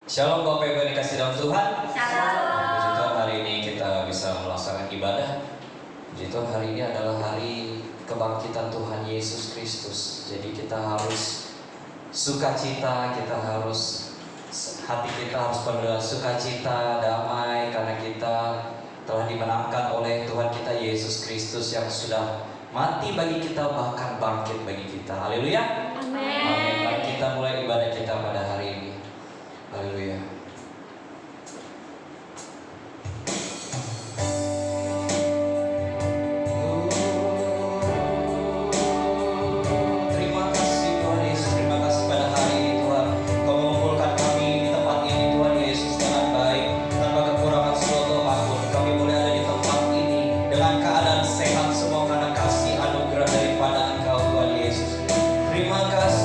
Shalom Bapak Ibu yang dikasih dalam Tuhan. Shalom. Puji Tuhan, hari ini kita bisa melaksanakan ibadah. Puji Tuhan, hari ini adalah hari kebangkitan Tuhan Yesus Kristus. Jadi kita harus sukacita, hati kita harus penuh sukacita, damai, karena kita telah dimenangkan oleh Tuhan kita Yesus Kristus yang sudah mati bagi kita, bahkan bangkit bagi kita. Haleluya. Amin. Mari kita mulai ibadah kita pada hari ini. Haleluya. Terima kasih Tuhan Yesus, terima kasih pada hari ini Tuhan. Kau mengumpulkan kami di tempat ini Tuhan Yesus dengan baik, tanpa kekurangan suatu apapun. Kami boleh ada di tempat ini dengan keadaan sehat semua karena kasih anugerah daripada Engkau Tuhan Yesus. Terima kasih.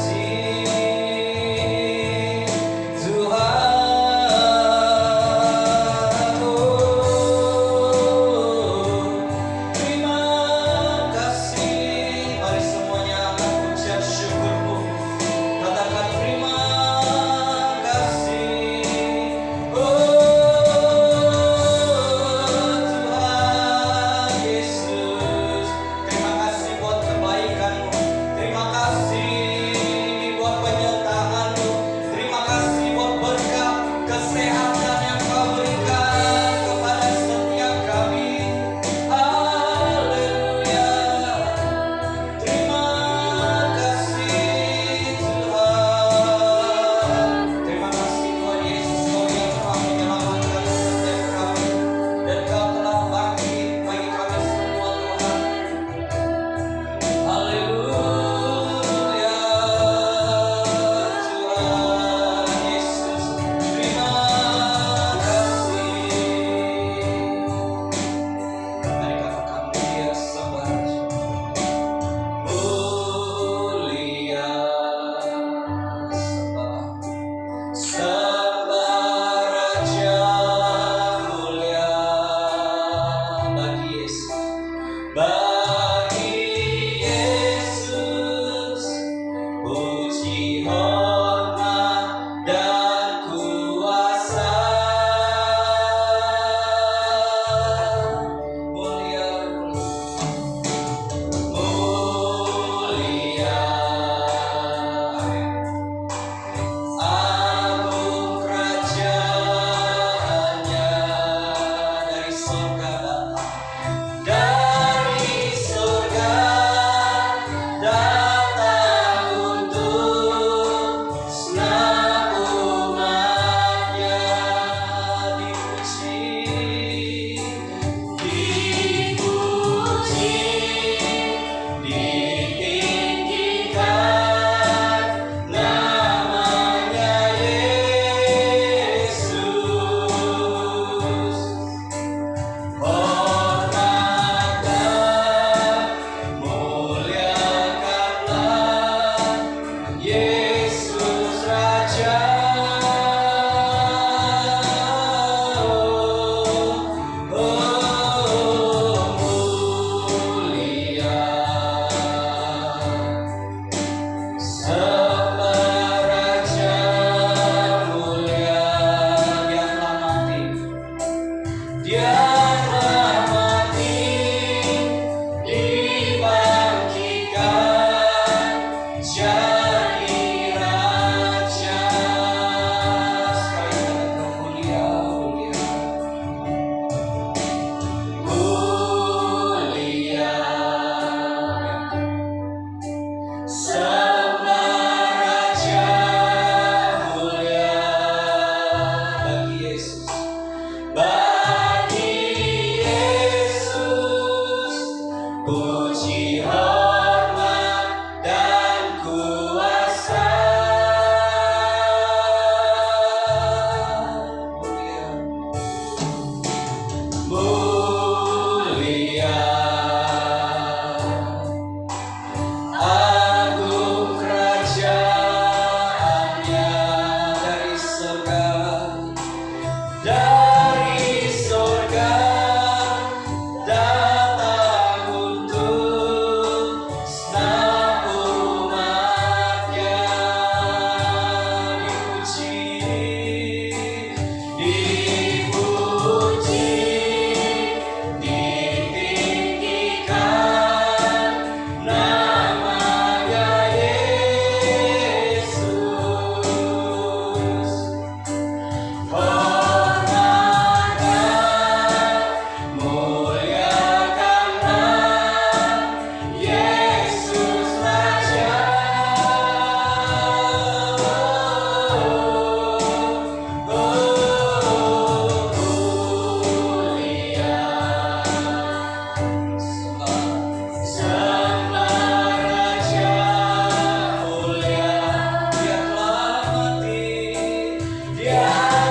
Hormat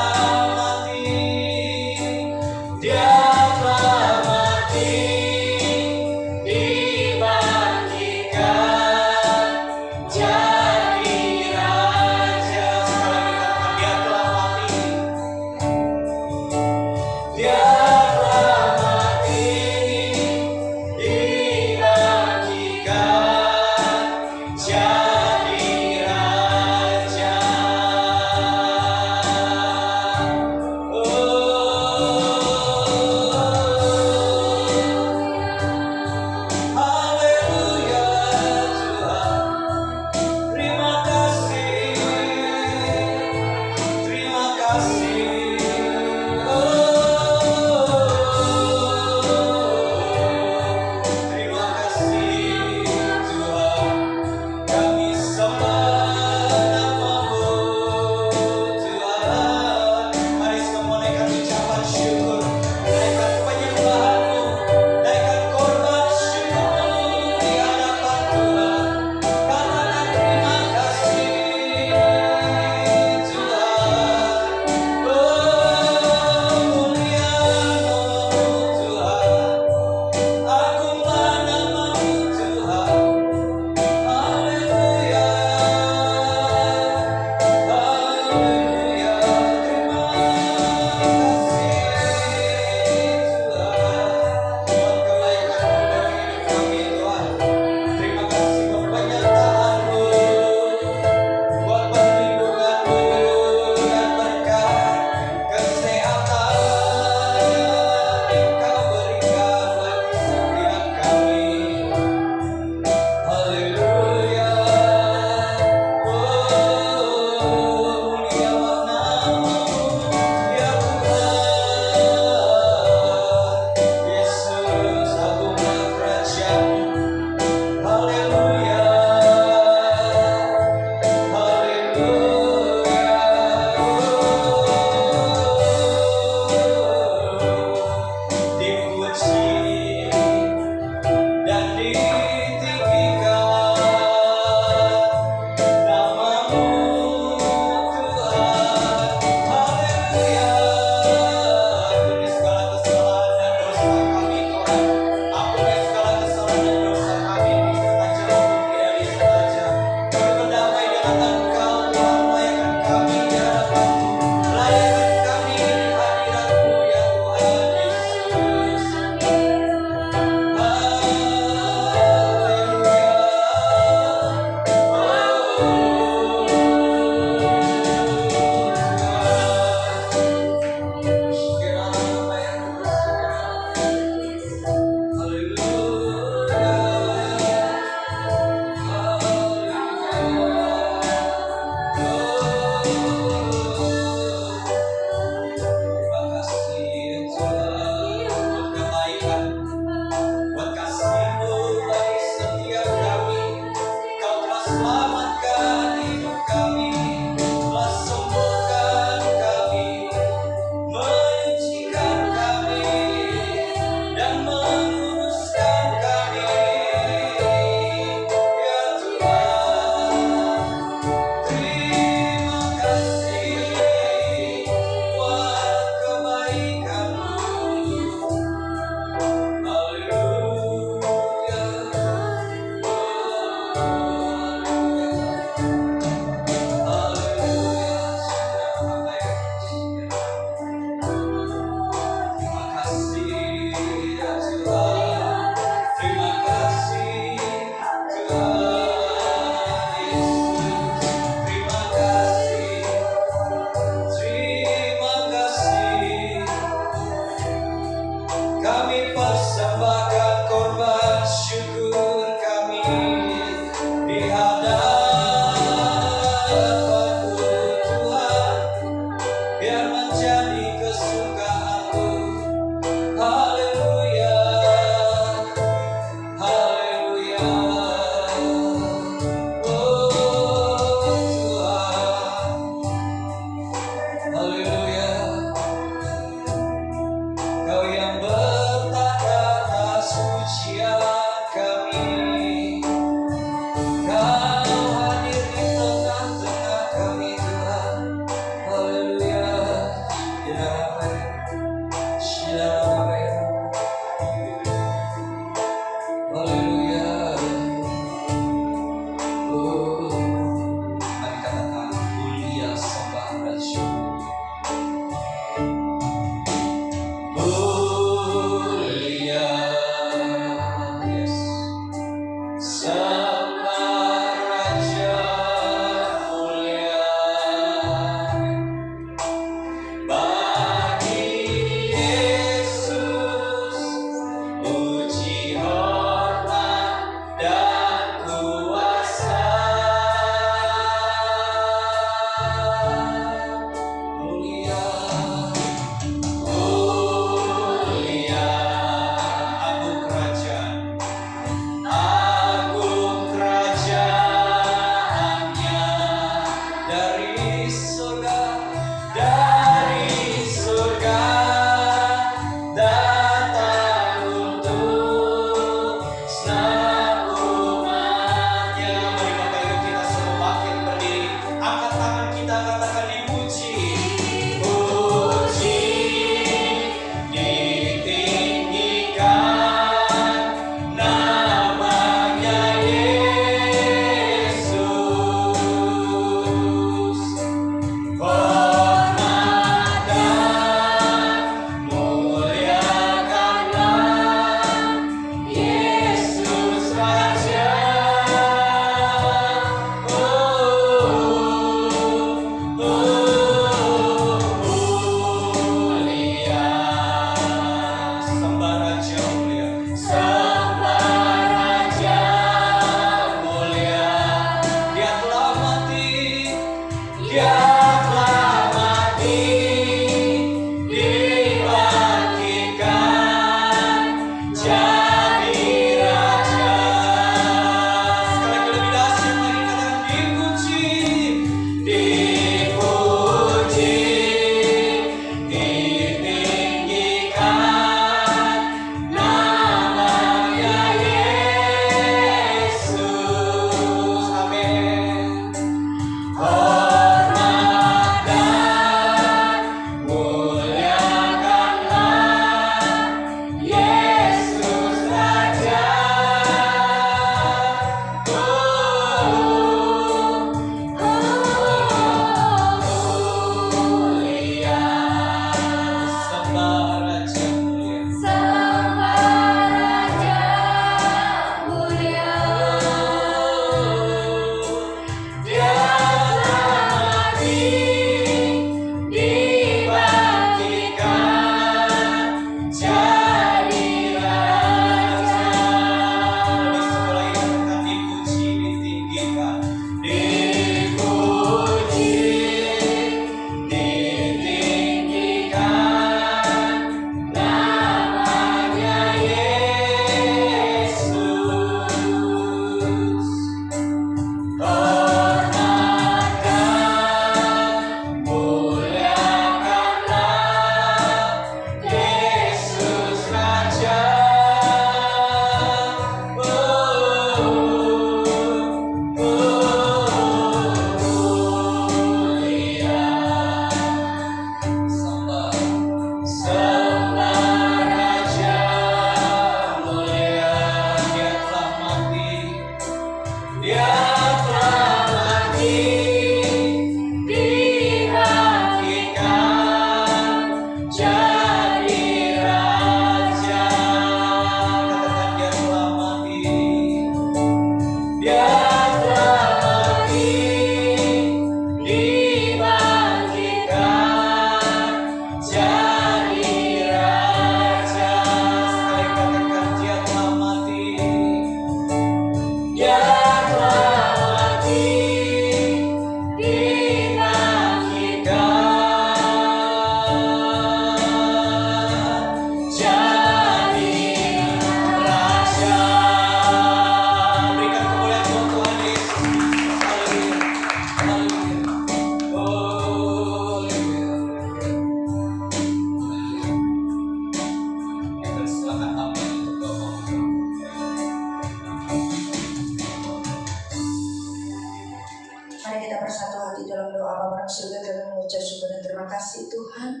Mari kita bersatu hati dalam doa Bapa surga dan mengucap syukur dan terima kasih Tuhan.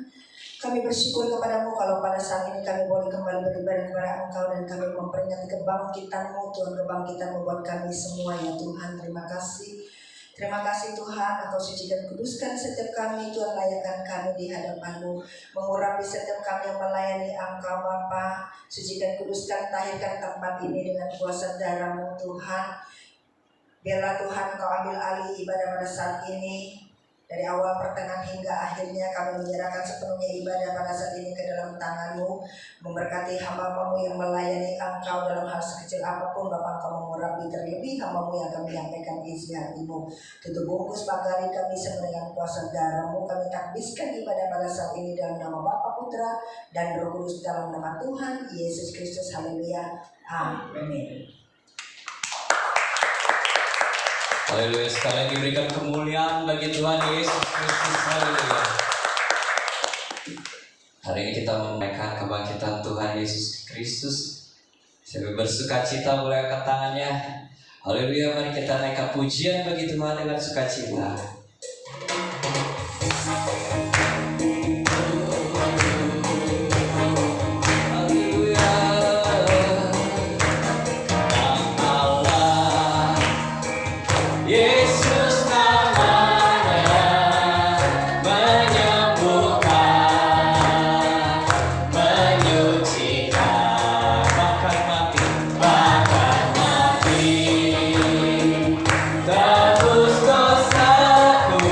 Kami bersyukur kepadamu kalau pada saat ini kami boleh kembali beribadah kepada Engkau dan kami memperingati kebangkitan-Mu Tuhan, kebangkitan-Mu buat kami semua ya Tuhan. Terima kasih. Terima kasih Tuhan, Engkau suci dan kuduskan setiap kami Tuhan, layakkan kami di hadapan-Mu, mengurapi setiap kami yang melayani Engkau Bapa. Suci dan kuduskan, tahirkan tempat ini dengan kuasa darah-Mu Tuhan. Biarlah Tuhan Engkau ambil alih ibadah pada saat ini. Dari awal pertengahan hingga akhirnya kami menyerahkan sepenuhnya ibadah pada saat ini ke dalam tangan-Mu. Memberkati hamba-Mu yang melayani Engkau dalam hal sekecil apapun Bapa, Engkau mengurapi terlebih hamba-Mu yang akan menyampaikan isi hati-Mu. Tutup bungkus pagari kami dengan kuasa darah-Mu. Kami takbiskan ibadah pada saat ini dalam nama Bapa, Putra dan Roh Kudus dalam nama Tuhan Yesus Kristus. Haleluya. Amin. Haleluya, sekali lagi berikan kemuliaan bagi Tuhan Yesus Kristus. Haleluya. Hari ini kita menaikkan kebangkitan Tuhan Yesus Kristus. Sambil bersuka cita boleh angkat tangannya. Haleluya, mari kita naikkan pujian bagi Tuhan dengan sukacita. Tebus dosaku,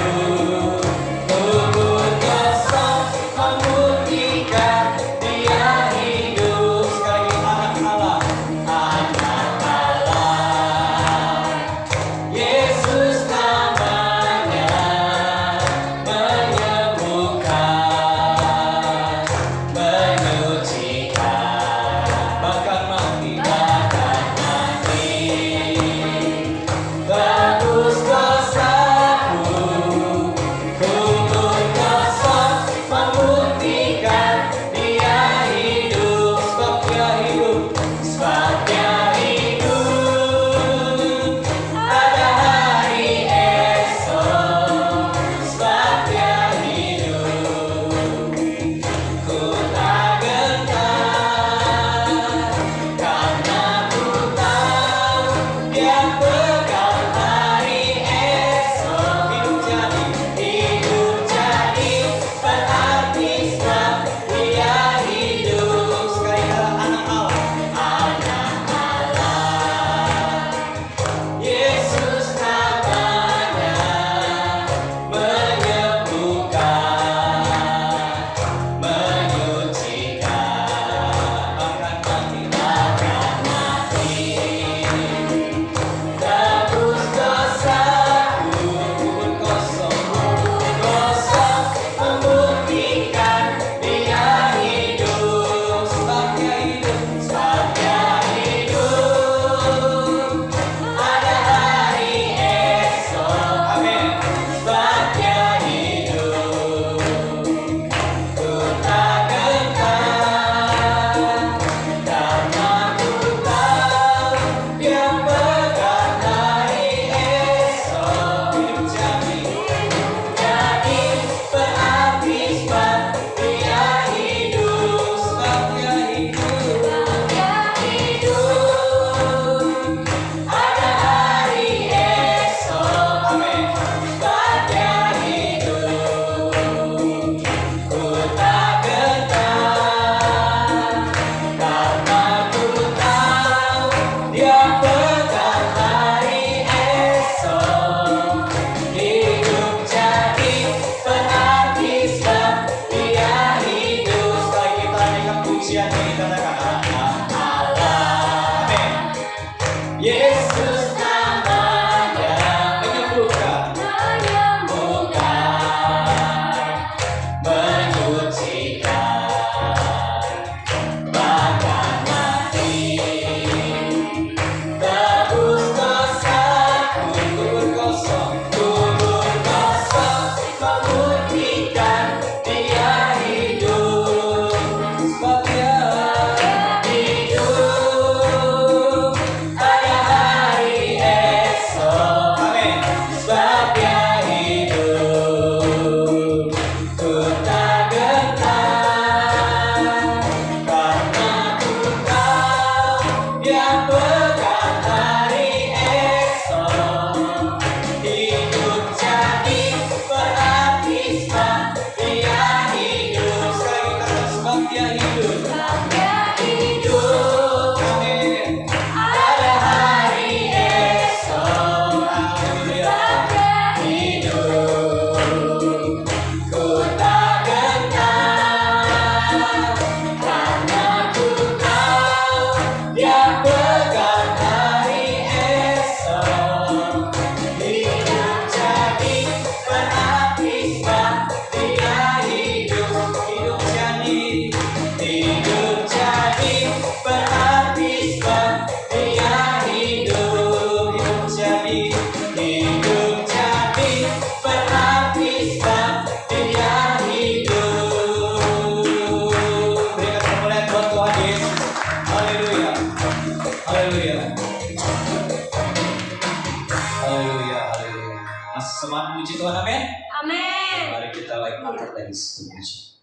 bersama puji Tuhan, amin. Amin. Mari kita angkat lagi satu puji.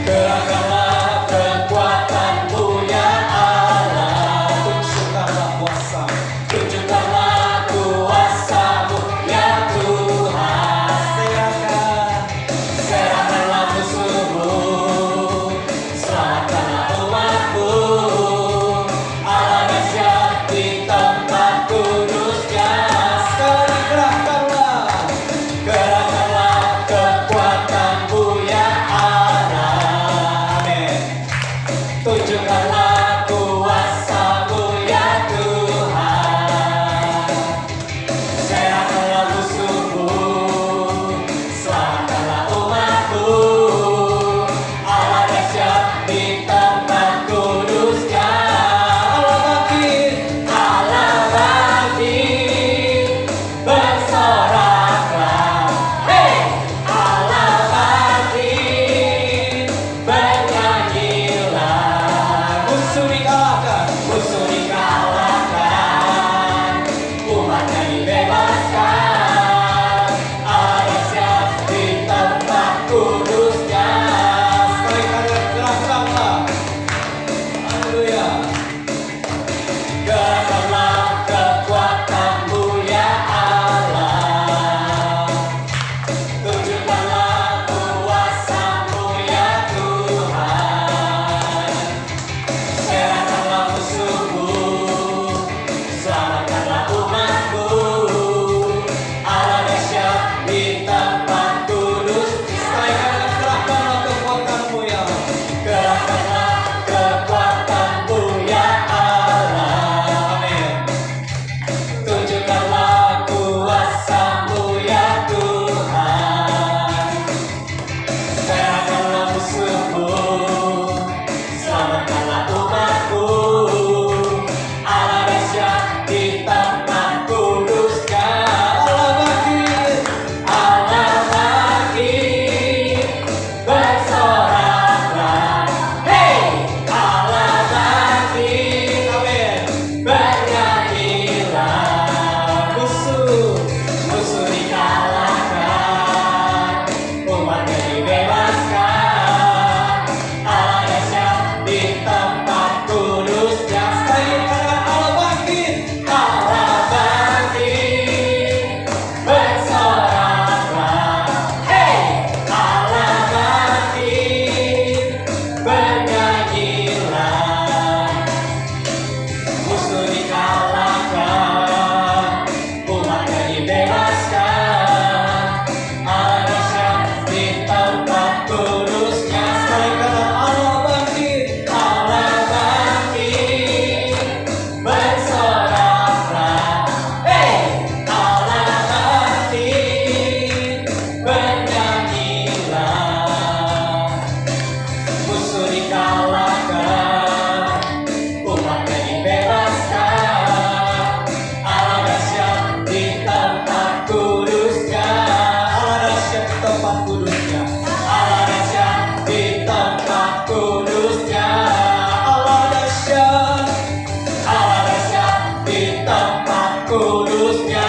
Gerakkanlah kekuatan-Mu ya Allah, tunjukkanlah kuasa, tunjukkanlah kuasa-Mu ya Tuhan. Serahkanlah musuh-Mu, selamatkanlah umat-Mu, Allah dahsyat di tempat kudus-Nya. Sekali gerakkanlah kekuatan-Mu ya Allah, amin. Tunjukkanlah kuasa-Mu ya Tuhan. Serahkanlah musuh-Mu, selamatkanlah umat-Mu, Allah dahsyat di tempat kudus-Nya. Allah bangkit, bersoraklah, hei! Allah bangkit, bernyanyilah. Musuh dikalahkan, umatnya dibebaskan, Allah dahsyat di tempat kudus-Nya. Sekali gerakkanlah, haleluya. Gerakkanlah kekuatan-Mu ya Allah, tunjukkanlah kuasa-Mu ya Tuhan. Serahkanlah musuh-Mu, selamatkanlah umat-Mu, Allah dahsyat di tempat kudus. Gerakkanlah kekuatan-Mu ya Allah. Gerakkanlah kekuatan-Mu ya Allah, amin. Tunjukkanlah kuasa-Mu ya Tuhan. Serahkanlah musuh-Mu, selamatkanlah umat-Mu, Allah dahsyat di tempat kudus-Nya. Allah bangkit, bersoraklah, hei! Allah bangkit, amin. Bernyanyilah. Musuh dikalahkan, umatnya dibebaskan, Allah dahsyat di tempat kudus-Nya. Allah bangkit, bersoraklah, hei! Allah bangkit, bernyanyilah. Musuh dikalahkan, umatnya dibebaskan, Allah dahsyat di tempat kudus-Nya. Allah bangkit, bersoraklah, hei! Allah bangkit, bernyanyilah. Musuh dikalahkan, umatnya dibebaskan, Allah dahsyat di tempat kudus-Nya. Allah dahsyat di tempat kudus-Nya. Allah dahsyat di tempat kudus-Nya. Allah dahsyat di tempat kudus-Nya.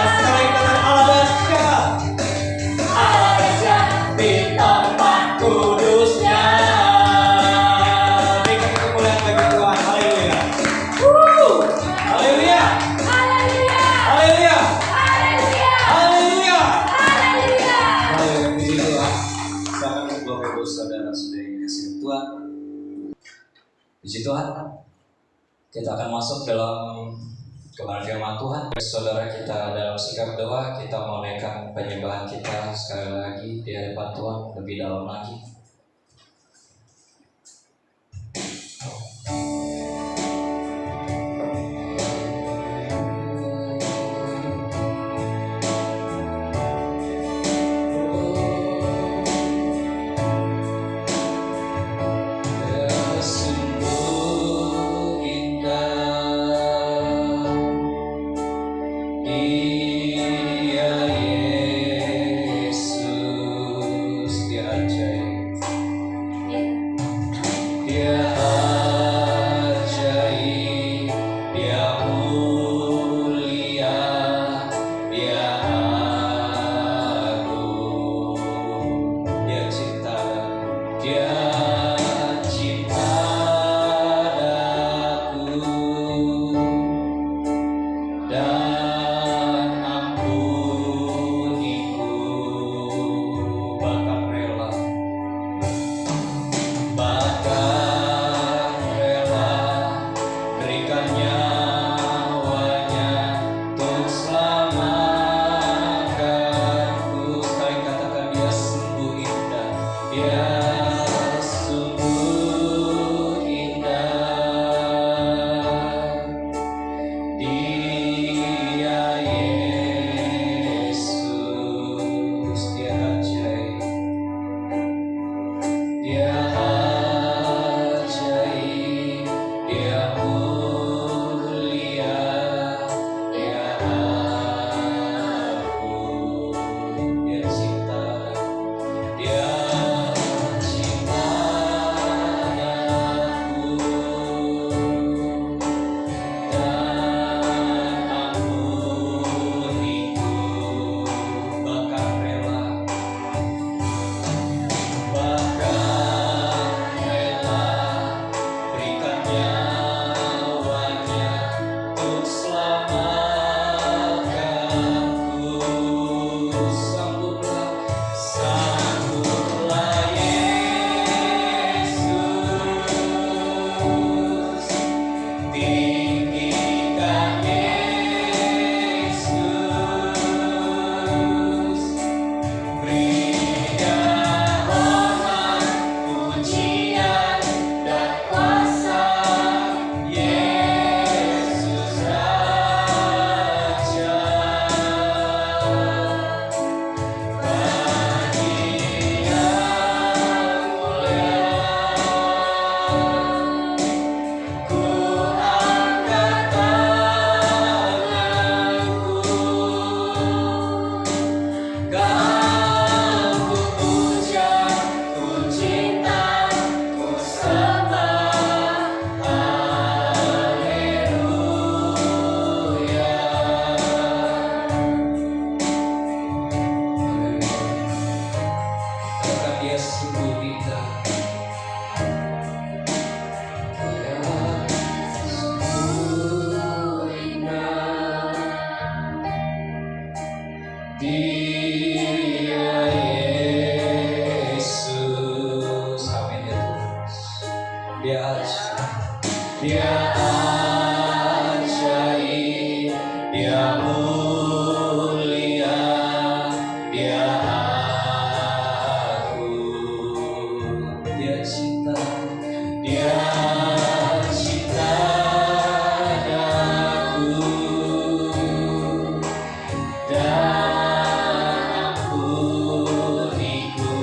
Allah dahsyat di tempat kudus-Nya. Berikan kemuliaan bagi Tuhan. Haleluya. Haleluya. Haleluya. Haleluya. Haleluya. Puji Tuhan. Silakan Bapak Ibu saudara-saudari yang dikasihi Tuhan. Puji Tuhan. Kita akan masuk dalam kebenaran firman Tuhan. Saudara kita dalam sikap doa, kita mau naikkan penyembahan kita sekali lagi di hadapan Tuhan lebih dalam lagi. Sungguh indah di Dia Yesus, amin ya Tuhan. Dia ajaib, Dia mulia, Dia agung, Dia cinta, Dia cinta daku dan ampuniku,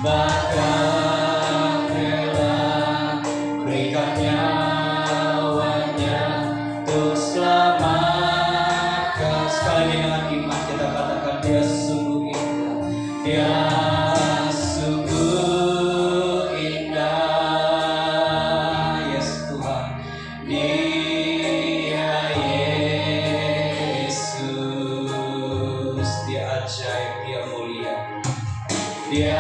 bahkan rela berikan nyawanya untuk selamatkan. Sekali dengan iman kita katakan Dia sungguh indah, Dia sungguh indah. Yes Tuhan, Dia Yesus, Dia ajaib, Dia mulia, Dia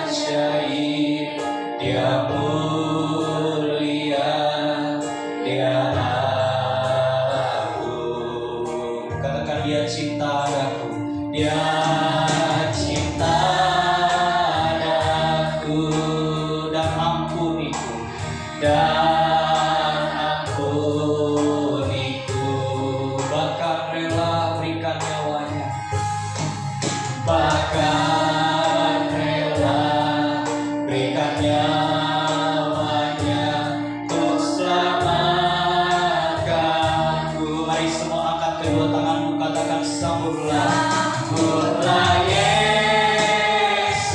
ajaib, Dia mulia, Dia agung. Katakan Dia cinta aku, Dia cinta aku dan ampuniku, bahkan rela berikan nyawanya, bahkan rela berikan nyawanya untuk selamatkanku. Mari semua angkat kedua tanganmu, katakan sambutlah, sambutlah Yesus,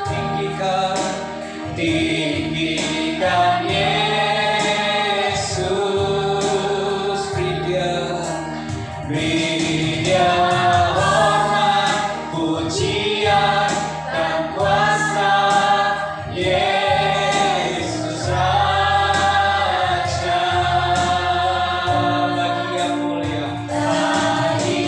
tinggikan Yesus, beri Dia hormat, pujian dan kuasa. Yesus Raja, bagi Yang mulia, bagi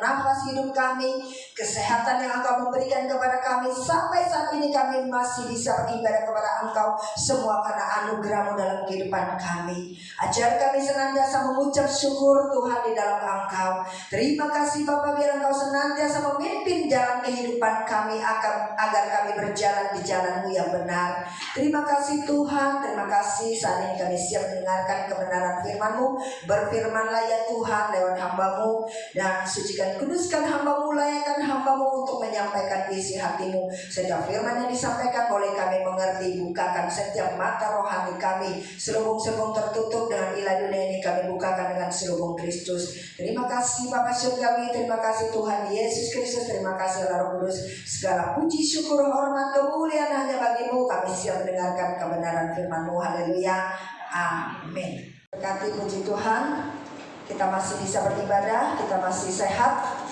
nafas hidup kami, kesehatan yang Engkau memberikan kepada kami. Sampai saat ini kami masih bisa beribadah kepada Engkau, semua karena anugerah-Mu dalam kehidupan kami. Ajar kami senantiasa mengucap syukur Tuhan di dalam Engkau. Terima kasih Bapa, biar Engkau senantiasa memimpin jalan kehidupan kami agar kami berjalan di jalan-Mu yang benar. Terima kasih Tuhan, terima kasih saat ini kami siap mendengarkan kebenaran firman-Mu. Berfirmanlah ya Tuhan lewat hamba-Mu, dan sucikan kuduskan hamba-Mu, layakkan hamba-Mu untuk menyampaikan isi hati-Mu. Setiap firman yang disampaikan boleh kami mengerti, bukakan setiap mata rohani kami. Selubung-selubung tertutup dengan ilah dunia ini kami bukakan dengan selubung Kristus. Terima kasih Bapa Surgawi, terima kasih Tuhan Yesus Kristus, terima kasih Allah Roh Kudus. Segala puji, syukur, hormat, kemuliaan hanya bagi-Mu. Kami siap mendengarkan kebenaran firman-Mu. Haleluya, amin. Berkati puji Tuhan, kita masih bisa beribadah, kita masih sehat.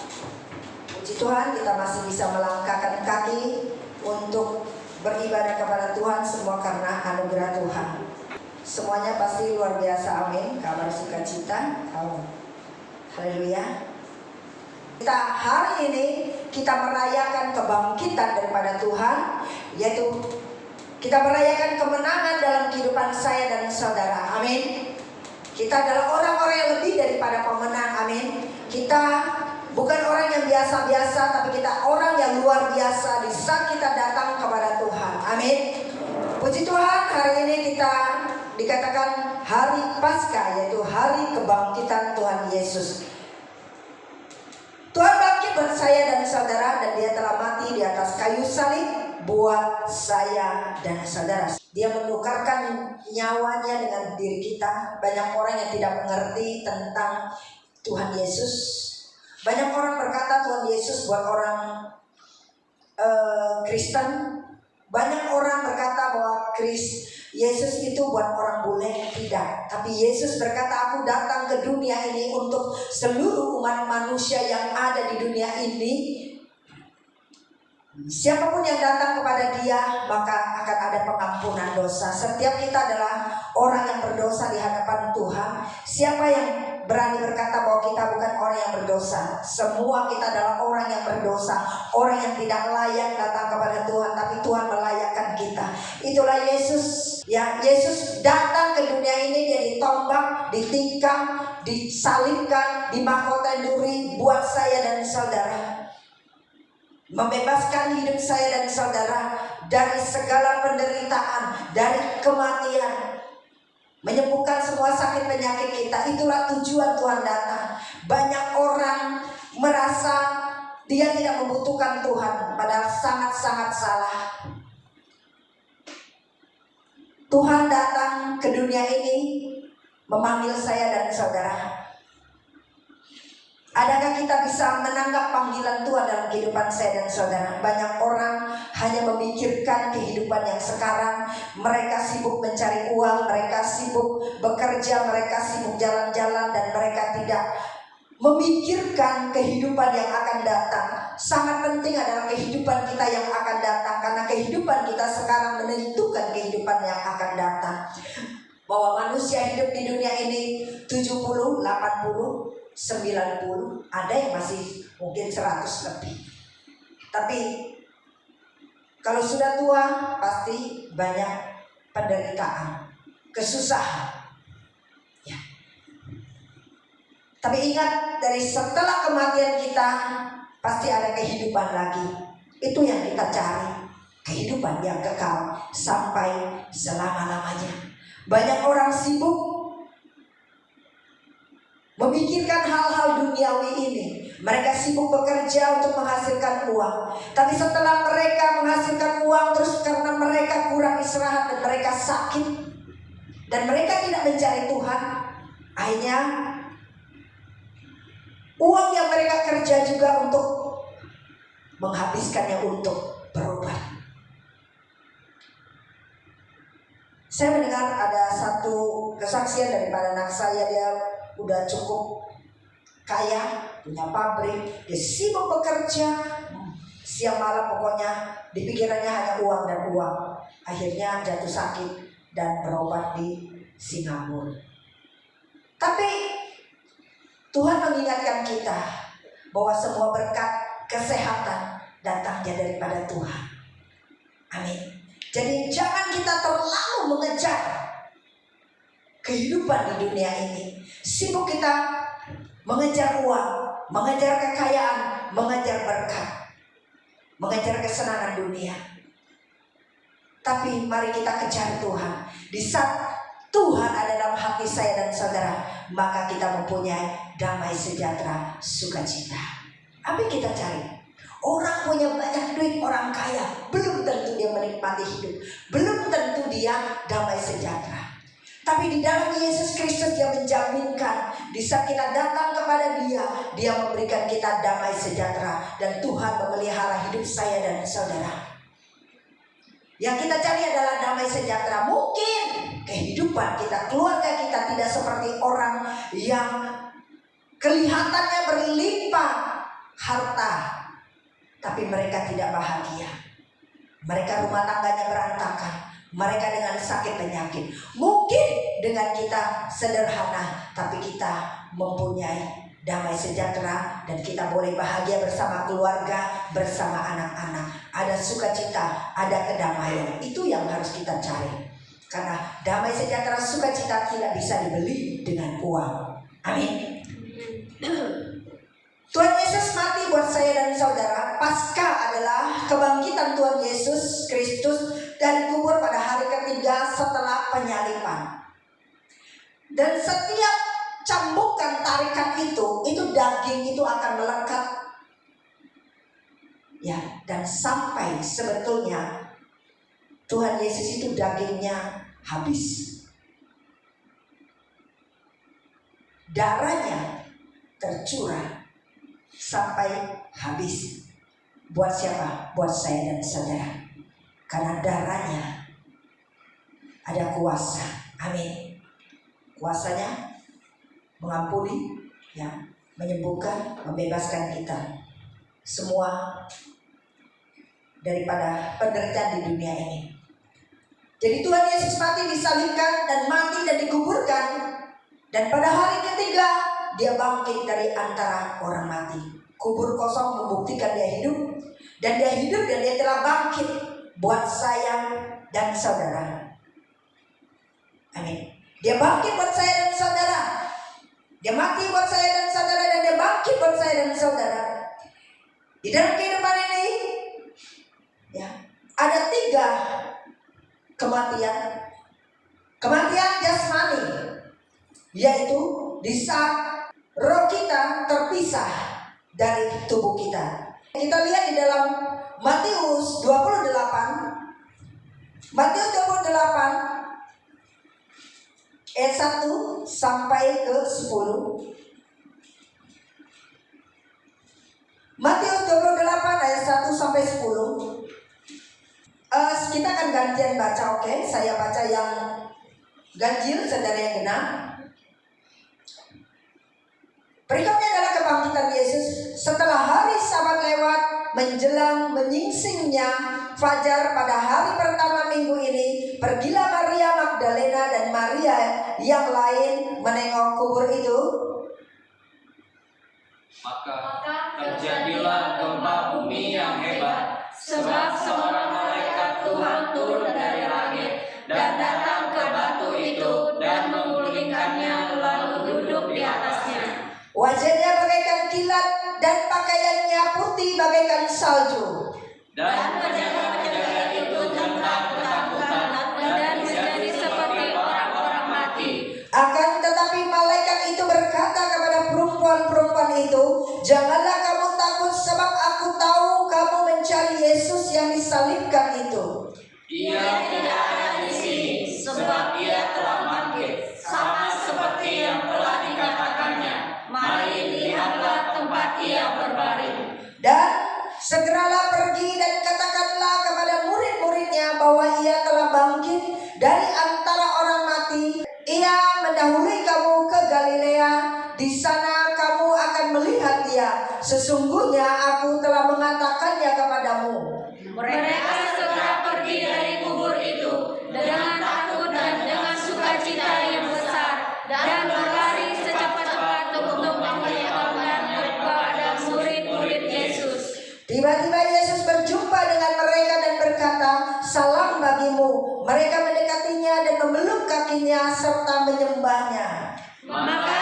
Puji Tuhan, kita masih bisa melangkahkan kaki untuk beribadah kepada Tuhan, semua karena anugerah Tuhan. Semuanya pasti luar biasa, amin. Kabar sukacita, haleluya. Kita hari ini kita merayakan kebangkitan daripada Tuhan, yaitu kita merayakan kemenangan dalam kehidupan saya dan saudara, amin. Kita adalah orang-orang yang lebih daripada pemenang, amin. Kita bukan orang yang biasa-biasa, tapi kita orang yang luar biasa di saat kita datang kepada Tuhan, amin. Puji Tuhan, hari ini kita dikatakan hari Paskah, yaitu hari kebangkitan Tuhan Yesus. Tuhan bangkit buat saya dan saudara, dan Dia telah mati di atas kayu salib buat saya dan saudara. Dia menukarkan nyawanya dengan diri kita. Banyak orang yang tidak mengerti tentang Tuhan Yesus. Banyak orang berkata Tuhan Yesus buat orang Kristen. Banyak orang berkata bahwa Yesus itu buat orang bule. Tidak. Tapi Yesus berkata, aku datang ke dunia ini untuk seluruh umat manusia yang ada di dunia ini. Siapapun yang datang kepada Dia, maka akan ada pengampunan dosa. Setiap kita adalah orang yang berdosa di hadapan Tuhan. Siapa yang berani berkata bahwa kita bukan orang yang berdosa? Semua kita adalah orang yang berdosa, orang yang tidak layak datang kepada Tuhan, tapi Tuhan melayakkan kita. Itulah Yesus. Ya, Yesus datang ke dunia ini, Dia ditombak, ditikam, disalibkan, dimahkotai duri buat saya dan saudara. Membebaskan hidup saya dan saudara dari segala penderitaan, dari kematian, menyembuhkan semua sakit penyakit kita. Itulah tujuan Tuhan datang. Banyak orang merasa dia tidak membutuhkan Tuhan, padahal sangat-sangat salah. Tuhan datang ke dunia ini memanggil saya dan saudara. Adakah kita bisa menanggap panggilan Tuhan dalam kehidupan saya dan saudara? Banyak orang hanya memikirkan kehidupan yang sekarang. Mereka sibuk mencari uang, mereka sibuk bekerja, mereka sibuk jalan-jalan, dan mereka tidak memikirkan kehidupan yang akan datang. Sangat penting adalah kehidupan kita yang akan datang, karena kehidupan kita sekarang menentukan kehidupan yang akan datang. Bahwa manusia hidup di dunia ini 70, 80, 90, ada yang masih mungkin 100 lebih. Tapi kalau sudah tua pasti banyak penderitaan, kesusahan. Ya. Tapi ingat, dari setelah kematian kita pasti ada kehidupan lagi. Itu yang kita cari, kehidupan yang kekal sampai selama-lamanya. Banyak orang sibuk memikirkan hal-hal duniawi ini. Mereka sibuk bekerja untuk menghasilkan uang. Tapi setelah mereka menghasilkan uang, terus karena mereka kurang istirahat dan mereka sakit, dan mereka tidak mencari Tuhan, akhirnya uang yang mereka kerja juga untuk menghabiskannya untuk berobat. Saya mendengar ada satu kesaksian daripada anak saya. Dia udah cukup kaya, punya pabrik, dia sibuk bekerja, siang malam pokoknya di pikirannya hanya uang dan uang. Akhirnya jatuh sakit dan berobat di Singapura. Tapi Tuhan mengingatkan kita bahwa semua berkat kesehatan datangnya daripada Tuhan. Amin. Jadi jangan kita terlalu mengejar kehidupan di dunia ini. Sibuk kita mengejar uang, mengejar kekayaan, mengejar berkat, mengejar kesenangan dunia. Tapi mari kita kejar Tuhan. Di saat Tuhan ada dalam hati saya dan saudara, maka kita mempunyai damai sejahtera, sukacita. Apa yang kita cari? Orang punya banyak duit, orang kaya, belum tentu dia menikmati hidup, belum tentu dia damai sejahtera. Tapi di dalam Yesus Kristus yang menjaminkan, di saat kita datang kepada Dia, Dia memberikan kita damai sejahtera, dan Tuhan memelihara hidup saya dan saudara. Yang kita cari adalah damai sejahtera. Mungkin kehidupan kita, keluarga kita tidak seperti orang yang kelihatannya berlimpah harta, tapi mereka tidak bahagia. Mereka rumah tangganya berantakan, mereka dengan sakit penyakit. Mungkin dengan kita sederhana, tapi kita mempunyai damai sejahtera, dan kita boleh bahagia bersama keluarga, bersama anak-anak. Ada sukacita, ada kedamaian. Itu yang harus kita cari. Karena damai sejahtera, sukacita tidak bisa dibeli dengan uang. Amin. Tuhan Yesus mati buat saya dan saudara. Paskah adalah kebangkitan Tuhan Yesus Kristus dari kubur pada hari ketiga setelah penyaliban. Dan setiap cambukan tarikan itu daging itu akan melekat. Ya, dan sampai sebetulnya Tuhan Yesus itu dagingnya habis. Darahnya tercurah sampai habis. Buat siapa? Buat saya dan saudara. Karena darahnya ada kuasa. Amin. Kuasanya mengampuni, ya, menyembuhkan, membebaskan kita semua daripada penderitaan di dunia ini. Jadi Tuhan Yesus mati, disalibkan dan mati dan dikuburkan, dan pada hari ketiga Dia bangkit dari antara orang mati. Kubur kosong membuktikan Dia hidup, dan Dia hidup dan Dia telah bangkit buat saya dan saudara. Amin. Dia bangkit buat saya dan saudara. Dia mati buat saya dan saudara, dan Dia bangkit buat saya dan saudara. Di dalam kehidupan ini, ya, ada 3 kematian. Kematian jasmani, yaitu di saat roh kita terpisah dari tubuh kita. Kita lihat di dalam Matius 28. Matius 28 ayat 1 sampai ke 10. Matius 28 ayat 1 sampai 10. Kita akan gantian baca, oke? Saya baca yang ganjil, saudara yang genap. Berikutnya adalah kebangkitan Yesus. Setelah hari Sabat lewat, menjelang menyingsingnya fajar pada hari pertama minggu ini, pergilah Maria Magdalena dan Maria yang lain menengok kubur itu. Maka terjadilah gempa bumi yang hebat, sebab seorang malaikat Tuhan turun dari langit dan datang ke batu itu dan menggulingkannya, lalu duduk di atasnya. Wajahnya bagaikan kilat dan pakaiannya putih bagaikan salju. Dan penjaga-penjaga itu gentar ketakutan dan menjadi seperti orang-orang mati. Akan tetapi malaikat itu berkata kepada perempuan-perempuan itu, janganlah kamu takut, sebab aku tahu kamu mencari Yesus yang disalibkan itu. Ia tidak ada di sini, sebab Ia telah bangkit, sama seperti yang telah dikatakannya. Mari lihatlah tempat Ia berbaring. Dan segeralah pergi dan katakanlah kepada murid-muridnya bahwa Ia telah bangkit dari antara orang mati. Ia mendahului kamu ke Galilea, di sana kamu akan melihat Dia. Sesungguhnya aku telah mengatakannya kepadamu. Mereka segera pergi dari kubur itu dengan takut dan dengan sukacita yang besar, dan berlari secepat-cepat untuk memberitahukannya kepada murid Mereka mendekatinya dan memeluk kakinya serta menyembahnya. Maka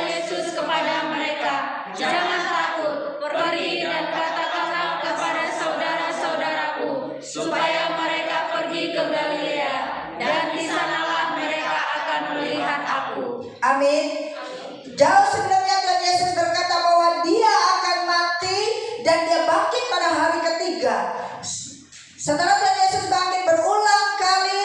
Yesus kepada mereka, "Jangan takut, pergi dan katakanlah kepada saudara-saudaraku supaya mereka pergi ke Galilea, dan di sanalah mereka akan melihat aku." Amin. Jauh sebelumnya Tuhan Yesus berkata bahwa dia akan mati dan dia bangkit pada hari ketiga. Setelah Tuhan Yesus bangkit berulang kali,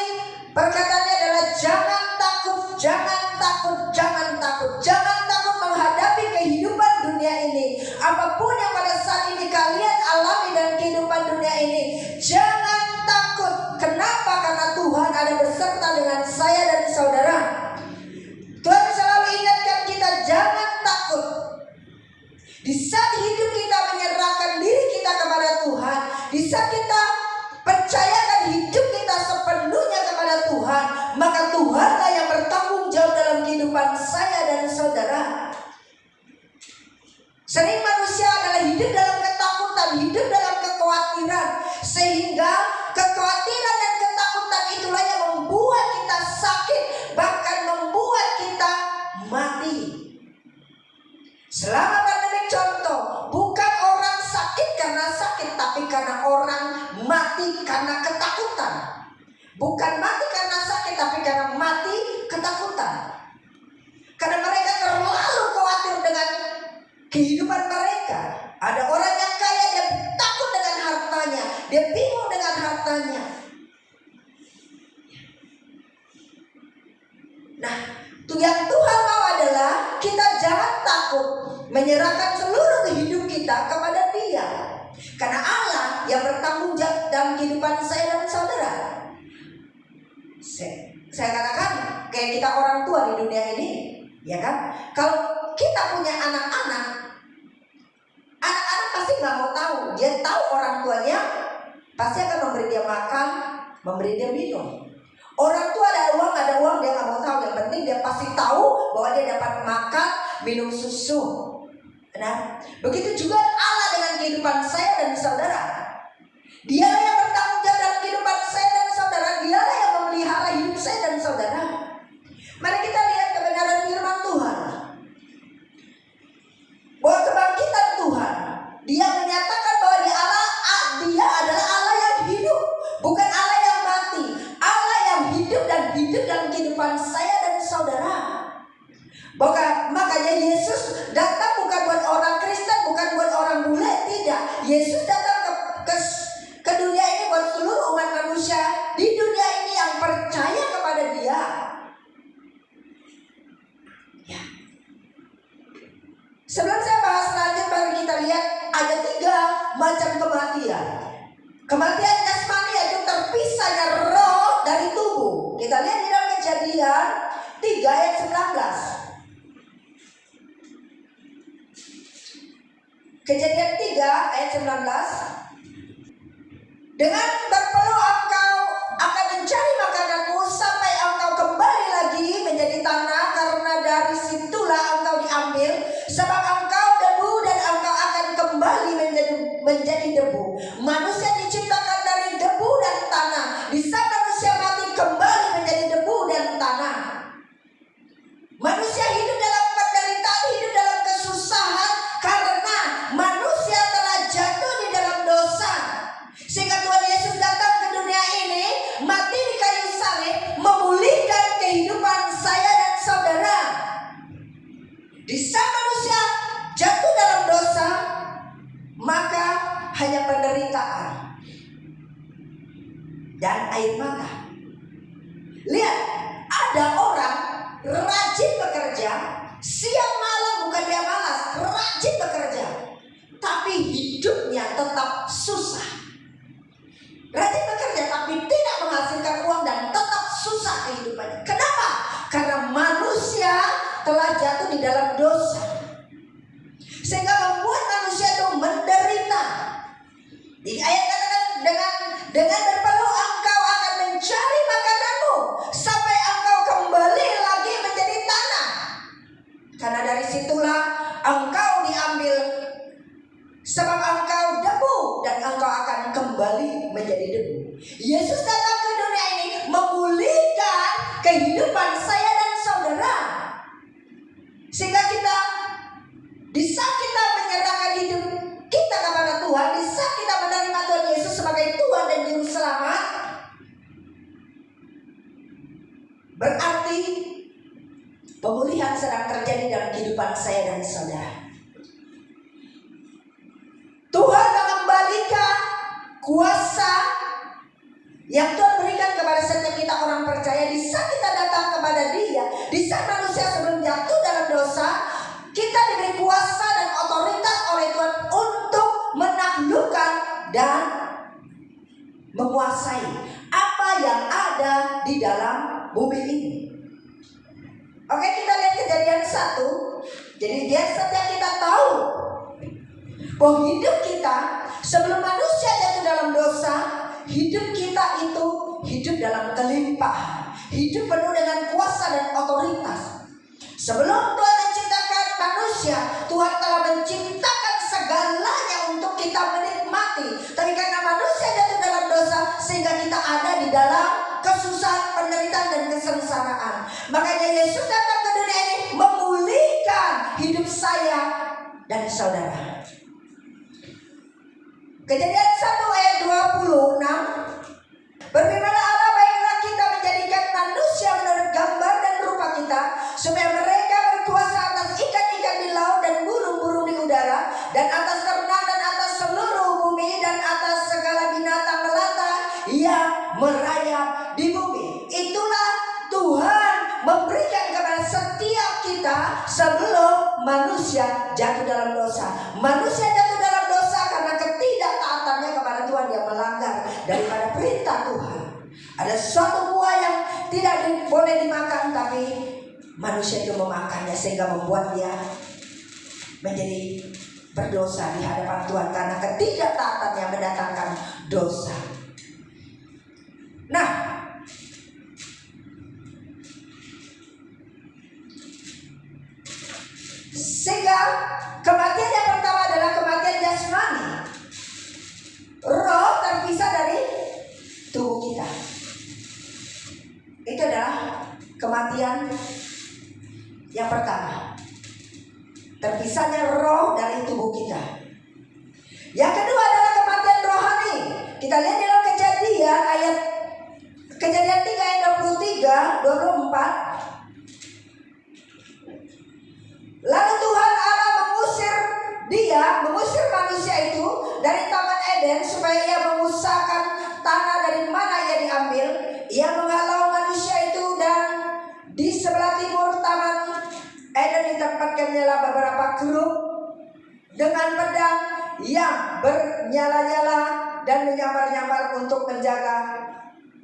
perkataannya adalah jangan takut, jangan takut, jangan takut, jangan takut menghadapi kehidupan dunia ini. Apapun yang pada saat ini kalian alami dalam kehidupan dunia ini, jangan takut. Kenapa? Karena Tuhan ada beserta dengan saya dan saudara. Tuhan selalu ingatkan kita jangan takut. Di saat hidup kita menyerahkan diri kita kepada Tuhan, di saat kita percayakan hidup kita sepenuhnya kepada Tuhan, maka Tuhanlah yang bertanggung jawab dalam kehidupan saya dan saudara. Sering manusia adalah hidup dalam ketakutan, hidup dalam kekhawatiran, sehingga kekhawatiran dan ketakutan itulah yang membuat kita sakit, bahkan membuat kita mati. Selama pandemi contoh, bukan orang sakit karena sakit, tapi karena orang mati karena ketakutan. Bukan mati karena sakit, tapi karena mati ketakutan. Karena mereka terlalu khawatir dengan kehidupan mereka. Ada orang yang kaya, dia takut dengan hartanya, dia bingung dengan hartanya. Nah, yang Tuhan mau adalah kita jangan takut menyerahkan seluruh hidup kita kepada Dia. Karena Allah yang bertanggung jawab dalam kehidupan saya dan saudara. Saya katakan kayak kita orang tua di dunia ini, ya kan? Kalau kita punya anak-anak pasti nggak mau tahu. Dia tahu orang tuanya pasti akan memberi dia makan, memberi dia minum. Orang tua ada uang dia nggak mau tahu. Yang penting dia pasti tahu bahwa dia dapat makan, minum susu. Nah, begitu juga Allah dengan kehidupan saya dan saudara. Dialah yang bertanggung jawab dalam kehidupan saya dan saudara. Dialah yang memelihara hidup saya dan saudara. Mari kita lihat kebenaran firman Tuhan. Bahwa kebangkitan Tuhan, Dia menyatakan bahwa Dia adalah Allah yang hidup, bukan Allah yang mati. Allah yang hidup dan hidup dalam kehidupan saya dan saudara. Makanya Yesus datang bukan buat orang Kristen, bukan buat orang bule, tidak. Yesus datang ke dunia ini buat seluruh umat manusia di dunia ini yang percaya kepada Dia. Ya. Sebelum saya bahas lanjut, mari kita lihat ada 3 macam kematian. Kematian jasmani yaitu terpisahnya roh dari tubuh. Kita lihat di dalam Kejadian 3 ayat 19. Kejadian 3 ayat 19. Dengan berpeluh engkau akan mencari makananmu sampai engkau kembali lagi menjadi tanah, karena dari situlah engkau diambil, sebab engkau debu dan engkau akan kembali menjadi debu. Manusia diciptakan dari debu dan tanah. Di saat manusia mati kembali menjadi debu dan tanah. Manusia hidup dalam penderitaan, hidup dalam kesusahan karena manusia telah jatuh di dalam dosa. Sehingga Tuhan Yesus datang ke dunia ini, mati di kayu salib, memulihkan kehidupan saya dan saudara. Di saat manusia jatuh dalam dosa, maka hanya penderitaan dan air mata. Lihat, ada orang rajin bekerja, siang malam bukan dia malas, rajin bekerja, tapi hidupnya tetap susah. Rajin bekerja tapi tidak menghasilkan uang dan tetap susah kehidupannya. Kenapa? Karena manusia telah jatuh di dalam dosa, sehingga membuat manusia itu menderita. Di ayat katakan dengan berpeluh engkau akan mencari makananmu sampai engkau kembali lagi menjadi tanah, karena dari situlah engkau diambil, sebab engkau debu dan engkau akan kembali menjadi debu. Yesus datang ke dunia ini memulihkan kehidupan saya dan saudara. Sehingga kita, di saat kita menyerahkan hidup kita kepada Tuhan, di saat kita menerima Tuhan Yesus sebagai Tuhan dan Juru Selamat, berarti pemulihan sedang terjadi dalam kehidupan saya dan saudara. Tuhan mengembalikan kuasa yang Tuhan berikan kepada setiap kita orang percaya. Di saat kita datang kepada Dia, di saat manusia sebelum jatuh dalam dosa, kita diberi kuasa dan otoritas oleh Tuhan untuk menaklukkan dan menguasai apa yang ada di dalam bumi ini. Oke, kita lihat Kejadian 1. Jadi dia setiap kita tahu bahwa hidup kita sebelum manusia jatuh dalam dosa, hidup kita itu hidup dalam kelimpahan, hidup penuh dengan kuasa dan otoritas. Sebelum Tuhan menciptakan manusia, Tuhan telah menciptakan segalanya untuk kita menikmati. Tapi karena manusia jatuh dalam dosa, sehingga kita ada di dalam kesusahan, penderitaan, dan kesengsaraan. Makanya Yesus datang ke dunia ini memulihkan hidup saya dan saudara. Kejadian 1 ayat 26, berfirmanlah Allah, baiklah kita menjadikan manusia menurut gambar dan rupa kita, supaya mereka berkuasa atas ikan-ikan di laut dan burung-burung di udara, dan atas ternak dan atas seluruh bumi, dan atas segala binatang melata yang merayap di bumi. Itulah Tuhan memberikan kepada setiap kita sebelum manusia jatuh dalam dosa. Manusia jatuh dalam dosa karena ketidaktaatannya kepada Tuhan, yang melanggar daripada perintah Tuhan. Ada suatu buah yang tidak boleh dimakan, tapi manusia itu memakannya, sehingga membuat dia menjadi berdosa di hadapan Tuhan karena ketidaktaatan yang mendatangkan dosa. Nah, sehingga kematian yang pertama adalah kematian jasmani. Roh terpisah dari tubuh kita. Itu adalah kematian yang pertama. Terpisahnya roh dari tubuh kita. Yang kedua adalah kematian rohani. Kita lihat dalam Kejadian 3 ayat 23, 24. Lalu Tuhan Allah mengusir manusia itu dari Taman Eden, supaya ia mengusahakan tanah dari mana ia diambil. Ia menghalau manusia itu, dan di sebelah timur Taman Eden ditempatkan beberapa kerub dengan pedang yang bernyala-nyala dan menyambar-nyambar untuk menjaga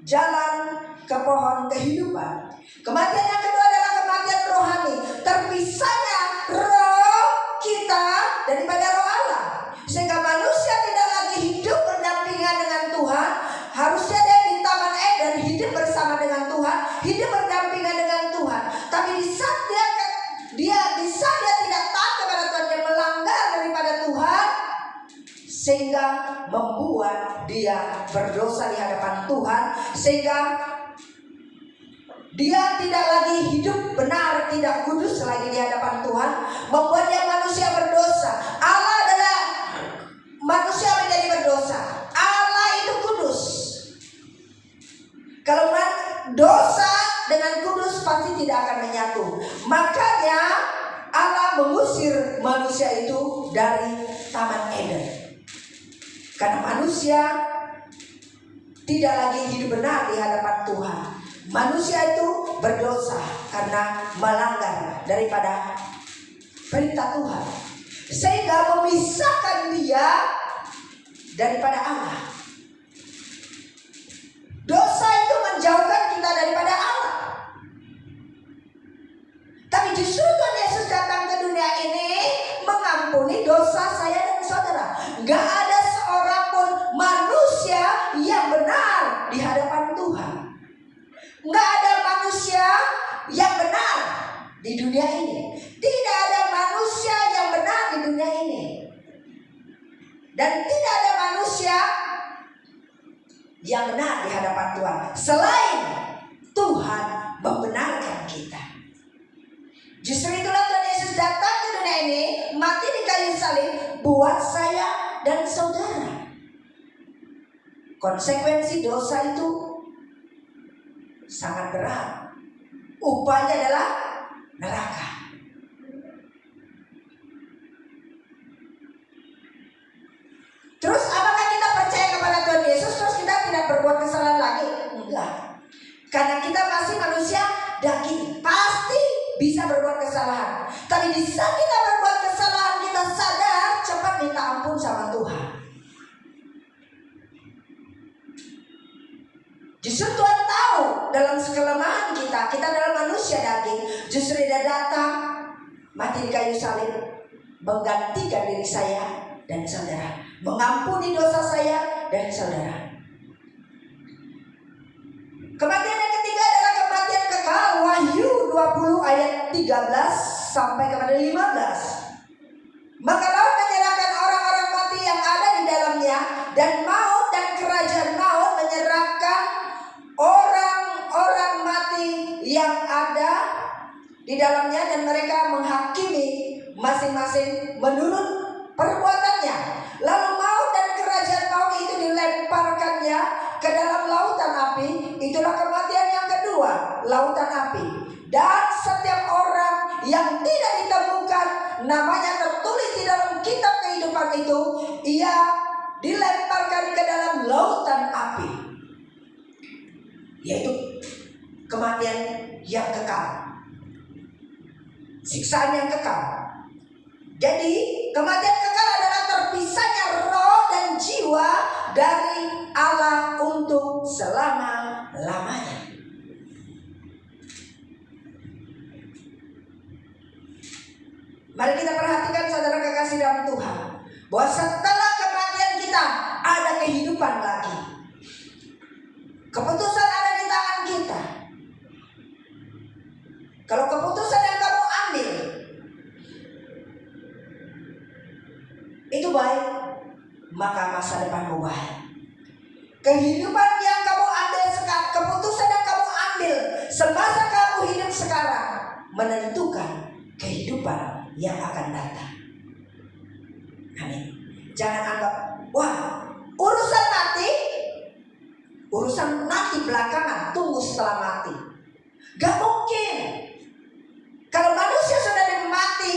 jalan ke pohon kehidupan. Kematian yang kedua adalah kematian rohani. Terpisahnya roh kita daripada roh Allah, sehingga manusia tidak lagi hidup berdampingan dengan Tuhan. Harusnya dia di Taman Eden hidup bersama dengan Tuhan, hidup berdampingan dengan Tuhan. Tapi di saat dia tidak taat kepada Tuhan, dia melanggar daripada Tuhan, sehingga membuat dia berdosa di hadapan Tuhan, sehingga dia tidak lagi hidup benar, tidak kudus lagi di hadapan Tuhan, membuat dia manusia berdosa. Allah adalah manusia menjadi berdosa. Allah itu kudus. Kalau dosa dengan kudus pasti tidak akan menyatu. Makanya Allah mengusir manusia itu dari Taman Eden, karena manusia tidak lagi hidup benar di hadapan Tuhan. Manusia itu berdosa karena melanggar daripada perintah Tuhan, sehingga memisahkan dia daripada Allah. Dosa itu menjauhkan kita daripada Allah. Tapi justru Tuhan Yesus datang ke dunia ini mengampuni dosa saya dan saudara. Gak ada seorang pun manusia yang benar di hadapan Tuhan. Gak ada manusia yang benar di dunia ini. Tidak ada manusia yang benar di dunia ini. Dan tidak ada manusia yang benar di hadapan Tuhan selain Tuhan membenarkan. tentang kita. Justru itulah Tuhan Yesus datang ke dunia ini, mati di kayu salib buat saya dan saudara. Konsekuensi dosa itu sangat berat. Upahnya adalah neraka. Terus apakah kita percaya kepada Tuhan Yesus terus kita tidak berbuat kesalahan lagi? Enggak. Karena kita masih manusia daging, pasti bisa berbuat kesalahan. Tapi di saat kita berbuat kesalahan, kita sadar, cepat minta ampun sama Tuhan. Justru Tuhan tahu dalam kelemahan kita adalah manusia daging. Justru Dia datang, mati di kayu salib, menggantikan diri saya dan saudara, mengampuni dosa saya dan saudara. Kematian yang ketiga adalah kematian kekal. Wahyu 20 ayat 13 sampai kepada 15. Maka laut menyerahkan orang-orang mati yang ada di dalamnya, dan maut dan kerajaan maut menyerahkan orang-orang mati yang ada di dalamnya, dan mereka menghakimi masing-masing menurut perbuatannya. Lalu maut dan kerajaan maut itu dilemparkannya ke dalam lautan api. Itulah kematian yang kedua, lautan api. Dan setiap orang yang tidak ditemukan namanya tertulis di dalam kitab kehidupan itu, ia dilemparkan ke dalam lautan api, yaitu kematian yang kekal, siksaan yang kekal. Jadi kematian kekal adalah terpisahnya roh dan jiwa dari Allah untuk selama-lamanya. Mari kita perhatikan saudara kekasih dalam Tuhan, bahwa setelah kematian kita ada kehidupan lagi. Keputusan ada di tangan kita. Kalau keputusan yang kamu ambil itu baik, maka masa depanmu baik. Kehidupan yang kamu ambil sekarang, keputusan yang kamu ambil semasa kamu hidup sekarang menentukan kehidupan yang akan datang. Amin. Jangan anggap, wah, urusan mati belakangan, tunggu setelah mati. Gak mungkin. Kalau manusia sudah mati,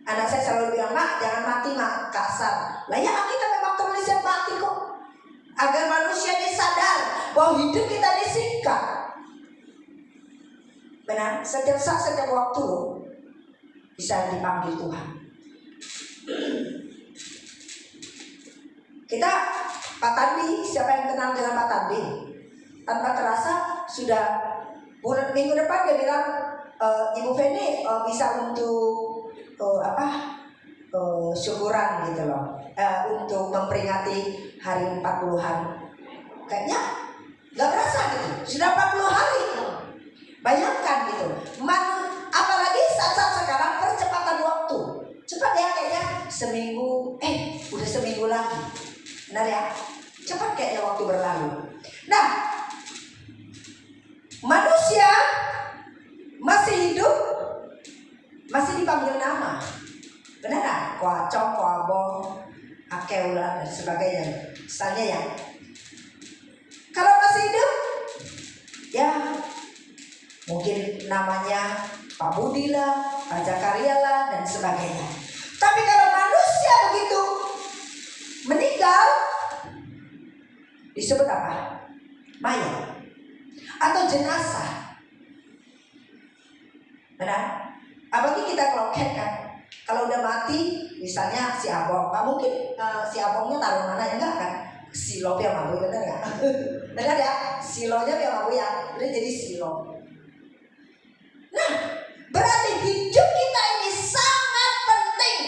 anak saya selalu bilang, mak jangan mati mak, kasar. Lah ya kita memang tulisnya mati kok, agar manusia ini sadar bahwa hidup kita disingkat. Benar, setiap saat, setiap waktu loh bisa dipanggil Tuhan. Kita Pak Tandi, siapa yang kenal dengan Pak Tandi? Tanpa terasa sudah minggu depan dia bilang, Ibu Feni bisa untuk syukuran gitu loh, untuk memperingati hari 40-an. Kayaknya gak berasa gitu, sudah 40 hari. Bayangkan gitu. Apalagi saat-saat sekarang percepatan waktu. Cepat ya kayaknya seminggu, udah seminggu lagi. Benar ya? Cepat kayaknya waktu berlalu. Nah, manusia masih hidup, masih dipanggil nama. Benar gak? Koacong, koabong, akeula dan sebagainya. Misalnya ya. Kalau masih hidup, ya mungkin namanya Pak Budi lah, Pak Zakaria lah dan sebagainya. Tapi kalau manusia begitu meninggal, disebut apa? Mayat atau jenazah. Benar? Apalagi kita kloket kan. Kalau udah mati, misalnya si abong, Pak mungkin si abongnya taruh mana ya enggak kan? Silo yang mabu, benar ya? Benar ya? Silonya yang mabu ya, udah jadi silo. Nah, berarti hidup kita ini sangat penting.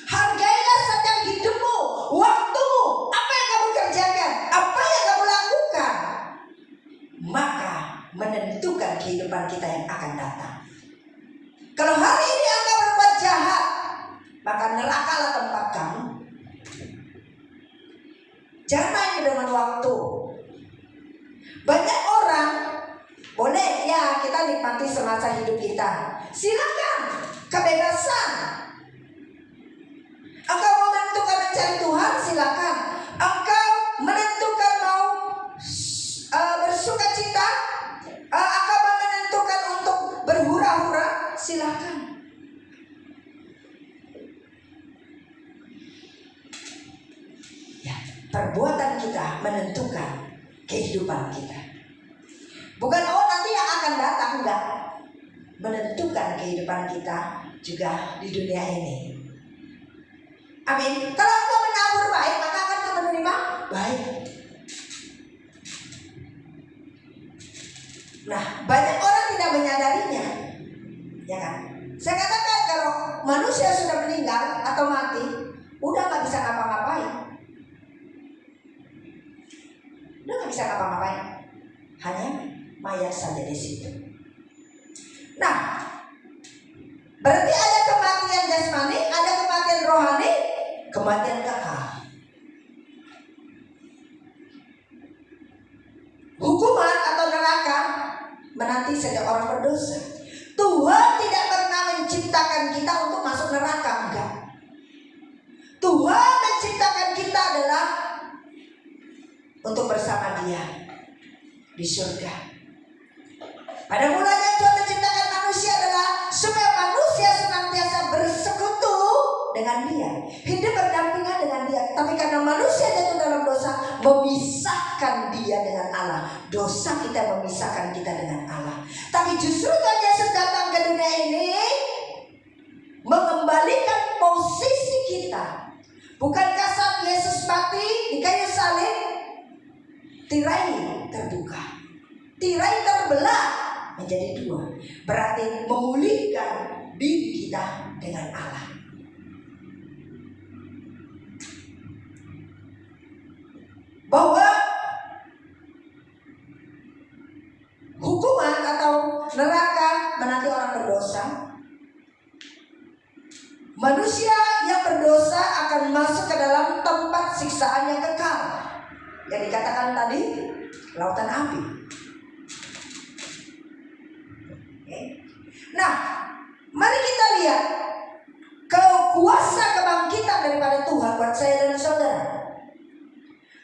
Hargailah setiap hidupmu, waktumu, apa yang kamu kerjakan, apa yang kamu lakukan, maka menentukan kehidupan kita yang akan datang. Kalau hari ini Anda berbuat jahat, maka nerakalah tempat kamu. Jangan main dengan waktu. Banyak orang boleh ya kita nikmati semasa hidup kita. Silakan, kebebasan. Engkau mau menentukan mencari Tuhan, silakan. Engkau menentukan mau bersuka cita, engkau menentukan untuk berhura-hura, silakan. Ya, perbuatan kita menentukan kehidupan kita. Bukan nanti yang akan datang, enggak. Menentukan kehidupan kita juga di dunia ini. Amin. Kalau engkau menabur baik, maka akan engkau menerima baik. Nah, banyak orang tidak menyadarinya, ya kan? Saya katakan kalau manusia sudah meninggal atau mati, udah nggak bisa ngapa-ngapain. Udah nggak bisa ngapa-ngapain, hanya mayat saja di situ. Nah, berarti ada kematian jasmani, ada kematian rohani, kematian kekal. Hukuman atau neraka menanti setiap orang berdosa. Tuhan tidak pernah menciptakan kita untuk masuk neraka, enggak. Tuhan menciptakan kita adalah untuk bersama Dia di surga. Pada mulanya Tuhan menciptakan manusia adalah supaya manusia senantiasa bersekutu dengan Dia, hidup berdampingan dengan Dia. Tapi karena manusia jatuh dalam dosa, memisahkan dia dengan Allah. Dosa kita memisahkan kita dengan Allah. Tapi justru Tuhan Yesus datang ke dunia ini mengembalikan posisi kita. Bukankah saat Yesus mati di kayu salib, tirai terbuka, tirai terbelah menjadi dua, berarti memulihkan diri kita dengan Allah. Bahwa hukuman atau neraka menanti orang berdosa. Manusia yang berdosa akan masuk ke dalam tempat siksaan yang kekal, yang dikatakan tadi lautan api. Nah, mari kita lihat kuasa kebangkitan daripada Tuhan buat saya dan saudara.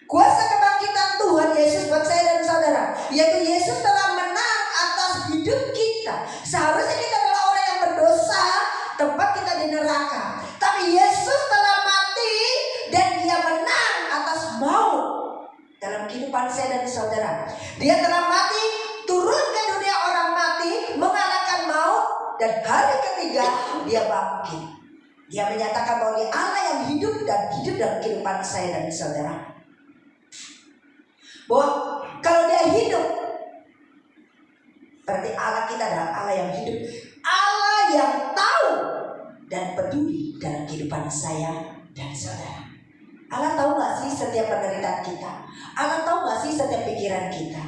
Kuasa kebangkitan Tuhan Yesus buat saya dan saudara, yaitu Yesus telah menang atas hidup kita. Seharusnya kita adalah orang yang berdosa, tempat kita di neraka. Tapi Yesus telah mati dan Dia menang atas maut dalam kehidupan saya dan saudara. Dia telah mati, turun ke dunia orang mati, mengalahkan maut, dan hari ketiga Dia bangkit. Dia menyatakan bahwa Dia Allah yang hidup dan hidup dalam kehidupan saya dan saudara. Bahwa kalau Dia hidup, berarti Allah kita adalah Allah yang hidup, Allah yang tahu dan peduli dalam kehidupan saya dan saudara. Allah tahu gak sih setiap penderitaan kita? Allah tahu gak sih setiap pikiran kita?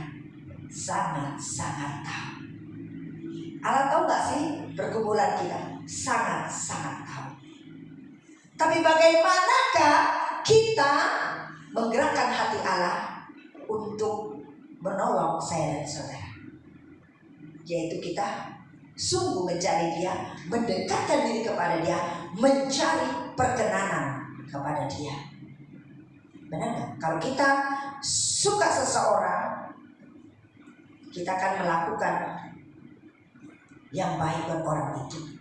Sangat-sangat tahu. Allah tahu gak sih pergumulan kita? Sangat-sangat tahu. Tapi bagaimanakah kita menggerakkan hati Allah untuk menolong saya dan saudara? Yaitu kita sungguh mencari Dia, mendekatkan diri kepada Dia, mencari perkenanan kepada Dia. Benar gak? Kalau kita suka seseorang, kita akan melakukan yang baik buat orang itu,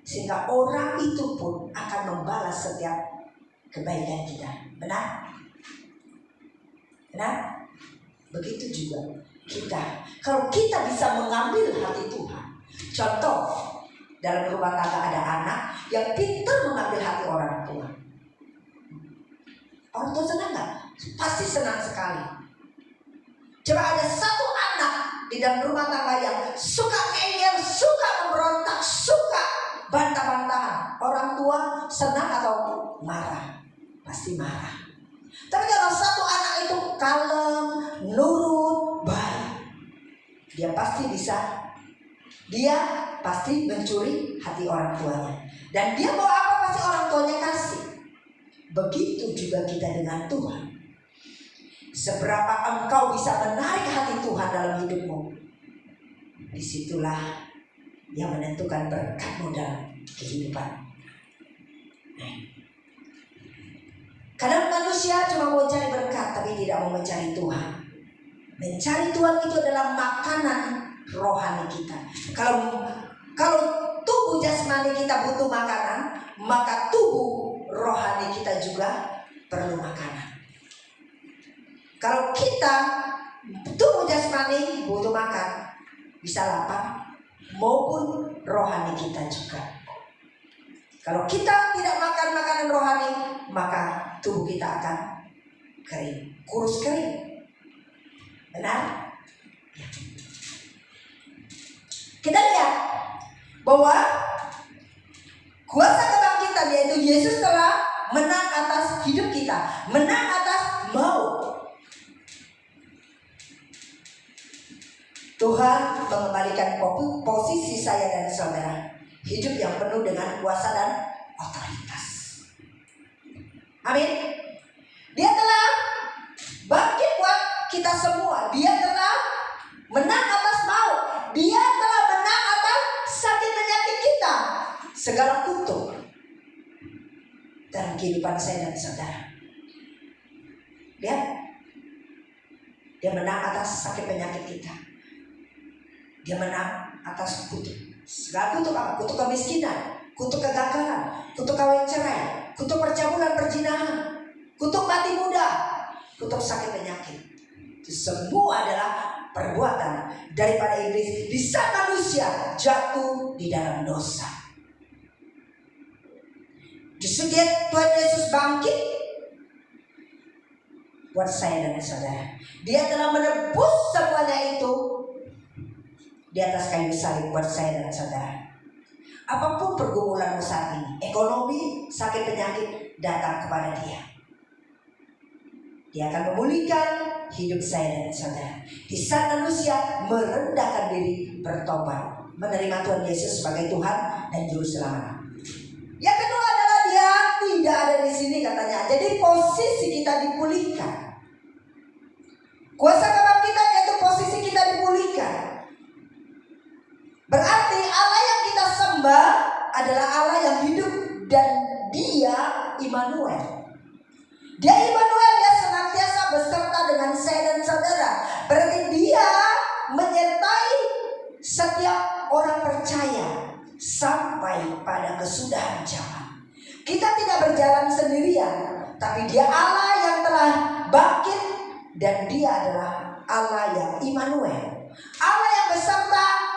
sehingga orang itu pun akan membalas setiap kebaikan kita. Benar? Benar? Begitu juga kita. Kalau kita bisa mengambil hati Tuhan. Contoh, dalam rumah tangga ada anak yang pintar mengambil hati orang tua. Orang tua senang gak? Pasti senang sekali. Coba ada satu anak di dalam rumah tangga yang suka ngeyel, suka memberontak, suka bantah-bantahan. Orang tua senang atau marah? Pasti marah. Tapi kalau satu anak itu kalem, nurut, baik, dia pasti mencuri hati orang tuanya. Dan dia mau apa pasti orang tuanya kasih. Begitu juga kita dengan Tuhan. Seberapa engkau bisa menarik hati Tuhan dalam hidupmu, disitulah yang menentukan berkatmu dalam kehidupan. Kadang manusia cuma mau cari berkat tapi tidak mau mencari Tuhan. Mencari Tuhan itu adalah makanan rohani kita. Kalau tubuh jasmani kita butuh makanan, maka tubuh rohani kita juga perlu makanan. Kalau kita tubuh jasmani butuh makan, bisa lapar, maupun rohani kita juga. Kalau kita tidak makan makanan rohani, maka tubuh kita akan kering, kurus kering. Benar? Ya. Kita lihat bahwa kuasa kebangkitan yaitu Yesus telah menang atas hidup kita, menang atas maut. Tuhan mengembalikan posisi saya dan saudara hidup yang penuh dengan kuasa dan otoritas. Amin. Dia telah bangkit buat kita semua. Dia telah menang atas maut. Dia telah menang atas sakit penyakit kita, segala kutuk dalam kehidupan saya dan saudara. Lihat, dia menang atas sakit penyakit kita. Dia menang atas kutuk. Segala kutuk apa? Kutuk kemiskinan, kutuk kegagalan, kutuk kawin cerai, kutuk percabulan perzinahan, kutuk mati muda, kutuk sakit penyakit. Itu semua adalah perbuatan daripada iblis di saat manusia jatuh di dalam dosa. Justru Tuhan Yesus bangkit buat saya dan saudara. Dia telah menebus semuanya itu di atas kayu salib buat saya dan saudara. Apapun pergumulanmu saat ini, ekonomi, sakit penyakit, datang kepada Dia. Dia akan memulihkan hidup saya dan saudara. Di saat manusia merendahkan diri, bertobat, menerima Tuhan Yesus sebagai Tuhan dan Juru Selamat. Yang kedua adalah Dia tidak ada di sini katanya. Jadi posisi kita dipulihkan. Kuasa kebangkitan yaitu posisi kita dipulihkan. Berarti Allah yang kita sembah adalah Allah yang hidup dan Dia Immanuel. Dia Immanuel, Dia senantiasa beserta dengan saya dan saudara. Berarti Dia menyertai setiap orang percaya sampai pada kesudahan zaman. Kita tidak berjalan sendirian, tapi Dia Allah yang telah bangkit dan Dia adalah Allah yang Immanuel. Allah yang beserta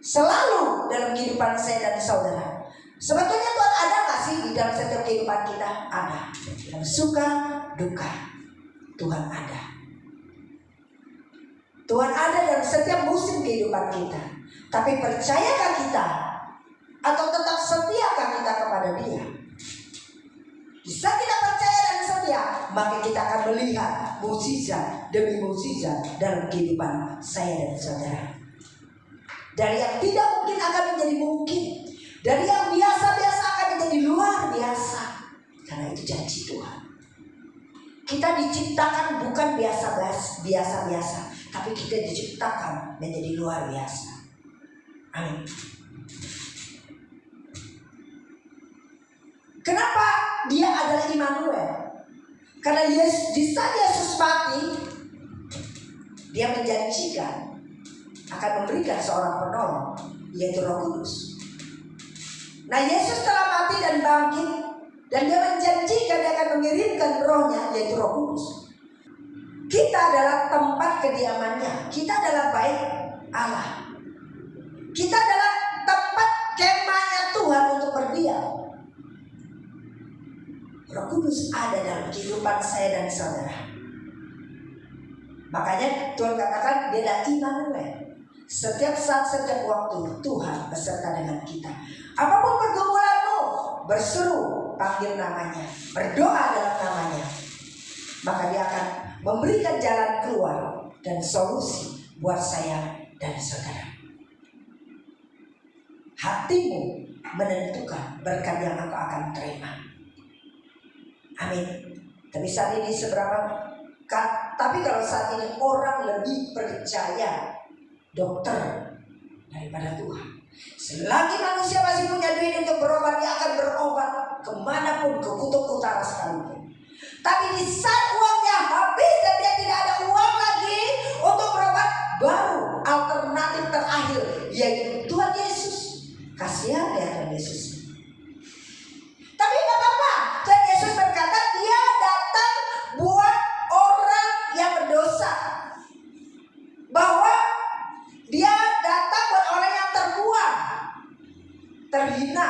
selalu dalam kehidupan saya dan saudara. Sebetulnya Tuhan ada gak sih di dalam setiap kehidupan kita? Ada. Dalam suka, duka, Tuhan ada. Tuhan ada dalam setiap musim kehidupan kita. Tapi percayakah kita? Atau tetap setiakah kita kepada Dia? Bisa kita percaya dan setia, maka kita akan melihat mukjizat demi mukjizat dalam kehidupan saya dan saudara. Dari yang tidak mungkin akan menjadi mungkin. Dari yang biasa-biasa akan menjadi luar biasa. Karena itu janji Tuhan. Kita diciptakan bukan biasa-biasa, tapi kita diciptakan menjadi luar biasa. Amin. Kenapa Dia adalah Immanuel? Karena di saat Yesus mati, Dia menjanjikan akan memberikan seorang penolong, yaitu Roh Kudus. Nah, Yesus telah mati dan bangkit, dan Dia menjanjikan Dia akan mengirimkan Roh-Nya, yaitu Roh Kudus. Kita adalah tempat kediamannya. Kita adalah bait Allah. Kita adalah tempat kemahnya Tuhan untuk berdiam. Roh Kudus ada dalam kehidupan saya dan saudara. Makanya Tuhan katakan Dia adalah Immanuel. Setiap saat, setiap waktu Tuhan beserta dengan kita. Apapun pergumulanmu, berseru, panggil namanya, berdoa dalam namanya, maka Dia akan memberikan jalan keluar dan solusi buat saya dan saudara. Hatimu menentukan berkat yang engkau akan terima. Amin. Tapi saat ini tapi kalau saat ini orang lebih percaya dokter daripada Tuhan. Selagi manusia masih punya duit untuk berobat, dia akan berobat kemanapun, ke kutub utara sekalipun. Tapi di saat uangnya habis dan dia tidak ada uang lagi untuk berobat, baru alternatif terakhir yaitu Tuhan Yesus. Kasihan ya Tuhan Yesus. Tapi nggak apa-apa. Tuhan Yesus berkata dia datang buat orang yang berdosa, bahwa dia datang buat orang yang terbuang, terhina,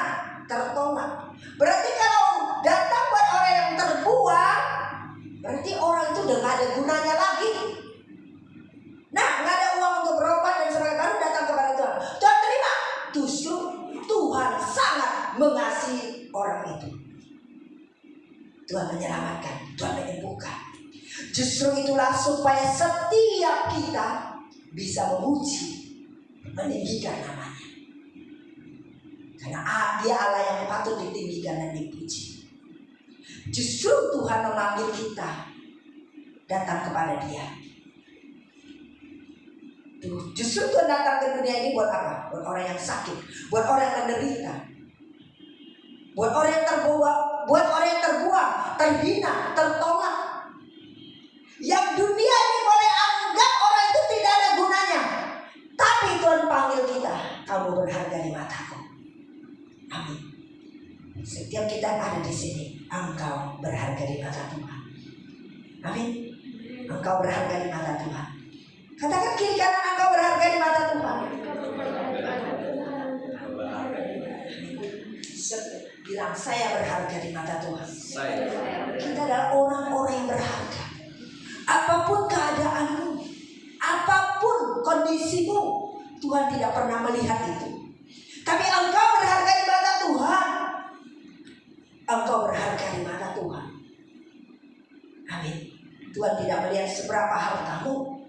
tertolak. Berarti kalau datang buat orang yang terbuang, berarti orang itu udah gak ada gunanya lagi. Nah, gak ada uang untuk berobat dan sebagainya, baru datang kepada Tuhan. Tuhan terima. Justru Tuhan sangat mengasihi orang itu. Tuhan menyelamatkan, Tuhan menyembuhkan. Justru itulah supaya setiap kita bisa memuji, meninggikan namanya. Karena dia Allah yang patut ditinggikan dan dipuji. Justru Tuhan memanggil kita datang kepada Dia. Justru Tuhan datang ke dunia ini buat apa? Buat orang yang sakit, buat orang yang menderita, buat orang yang terbuang, terhina, tertolak. Yang dunia ini boleh anggap orang itu tidak ada gunanya, tapi Tuhan panggil kita, kamu berharga di mataku. Amin. Setiap kita ada di sini, engkau berharga di mata Tuhan. Amin. Engkau berharga di mata Tuhan. Katakan kiri kanan, engkau berharga di mata Tuhan. Bilang saya berharga di mata Tuhan. Kita adalah orang-orang yang berharga. Apapun keadaanmu, apapun kondisimu, Tuhan tidak pernah melihat itu. Tapi engkau berharga di mata Tuhan. Engkau berharga di mata Tuhan. Amin. Tuhan tidak melihat seberapa hartamu,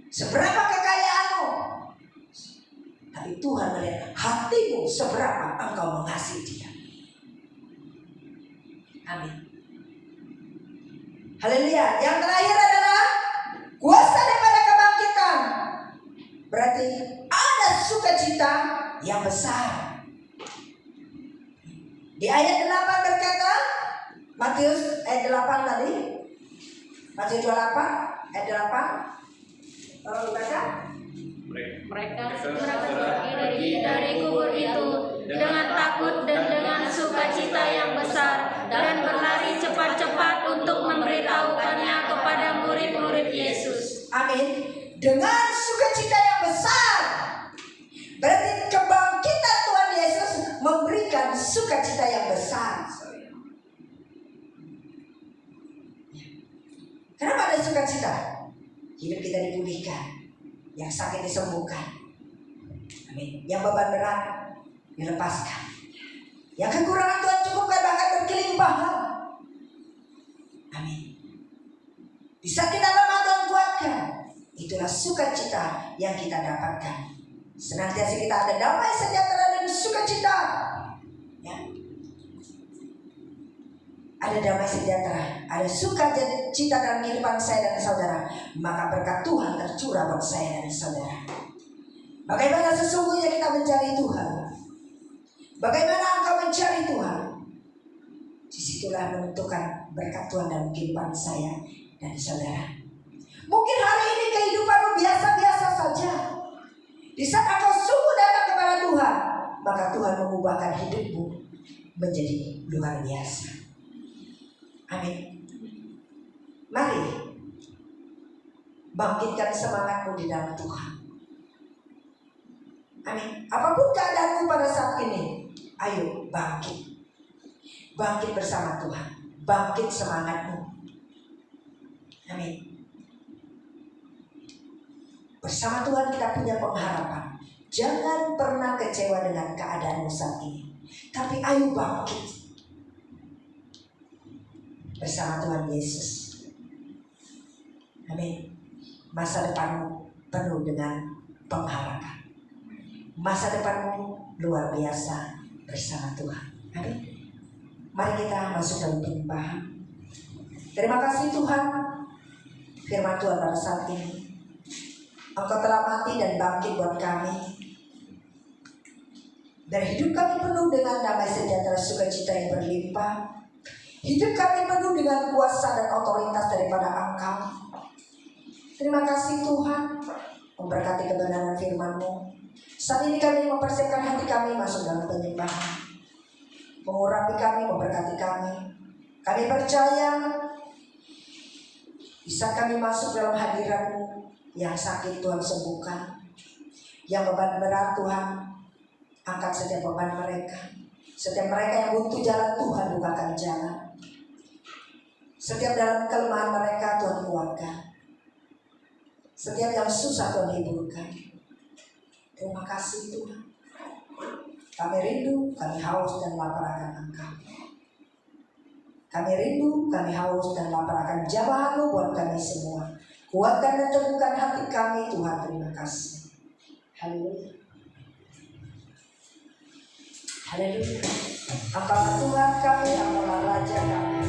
seberapa kekayaanmu, tapi Tuhan melihat hatimu, seberapa engkau mengasihi Dia. Amin. Haleluya. Yang terakhir adalah kuasa daripada kebangkitan. Berarti ada sukacita yang besar. Di ayat 8 berkata, Matius ayat 8 tadi, Matius 28 ayat 8. Tolong dibaca. Mereka pergi dari kubur itu dengan takut dan dengan sukacita yang besar, dan berlari cepat-cepat untuk memberitahukannya kepada murid-murid Yesus. Amin. Dengan sukacita yang besar. Berarti kebangkitan Tuhan Yesus memberikan sukacita yang besar. Kenapa ada sukacita? Hidup kita dipulihkan, yang sakit disembuhkan. Amin. Yang beban berat dilepaskan, yang kekurangan Tuhan cukupkan, bahkan berkelimpahan. Amin. Di saat kita lemah Tuhan kuatkan. Itulah sukacita yang kita dapatkan. Senantiasa kita ada damai sejahtera dan sukacita. Ya. Ada damai sejahtera, ada sukacita dalam kehidupan saya dan saudara. Maka berkat Tuhan tercurah buat saya dan saudara. Bagaimana sesungguhnya kita mencari Tuhan? Bagaimana engkau mencari Tuhan? Disitulah menentukan berkat Tuhan dalam kehidupan saya dan saudara. Mungkin hari ini kehidupanmu biasa-biasa saja. Di saat engkau sungguh datang kepada Tuhan, maka Tuhan mengubahkan hidupmu menjadi luar biasa. Amin. Mari bangkitkan semangatmu di dalam Tuhan. Amin. Apapun keadaanmu pada saat ini, ayo bangkit. Bangkit bersama Tuhan. Bangkit semangatmu. Amin. Bersama Tuhan kita punya pengharapan. Jangan pernah kecewa dengan keadaanmu saat ini, tapi ayo bangkit bersama Tuhan Yesus. Amin. Masa depanmu penuh dengan pengharapan. Masa depanmu luar biasa bersama Tuhan. Amin. Mari kita masuk dalam penyembahan. Terima kasih Tuhan. Firman Tuhan pada saat ini, Engkau telah mati dan bangkit buat kami. Dan hidup kami penuh dengan damai sejahtera sukacita yang berlimpah. Hidup kami penuh dengan kuasa dan otoritas daripada Engkau. Terima kasih Tuhan, memberkati kebenaran firman-Mu. Saat ini kami mempersiapkan hati kami masuk dalam penyembahan. Mengurapi kami, memberkati kami. Kami percaya bisa kami masuk dalam hadirat-Mu. Yang sakit Tuhan sembuhkan. Yang beban berat Tuhan, angkat setiap beban mereka. Setiap mereka yang butuh jalan, Tuhan bukakan jalan. Setiap dalam kelemahan mereka Tuhan kuatkan. Setiap yang susah Tuhan hiburkan. Terima kasih Tuhan. Kami rindu, kami haus dan lapar akan Engkau. Kami rindu, kami haus dan lapar akan jamaah-Mu buat kami semua. Kuatkan dan teguhkan hati kami Tuhan. Terima kasih. Haleluya. Haleluya. Engkaulah Tuhan kami, Engkaulah Raja kami.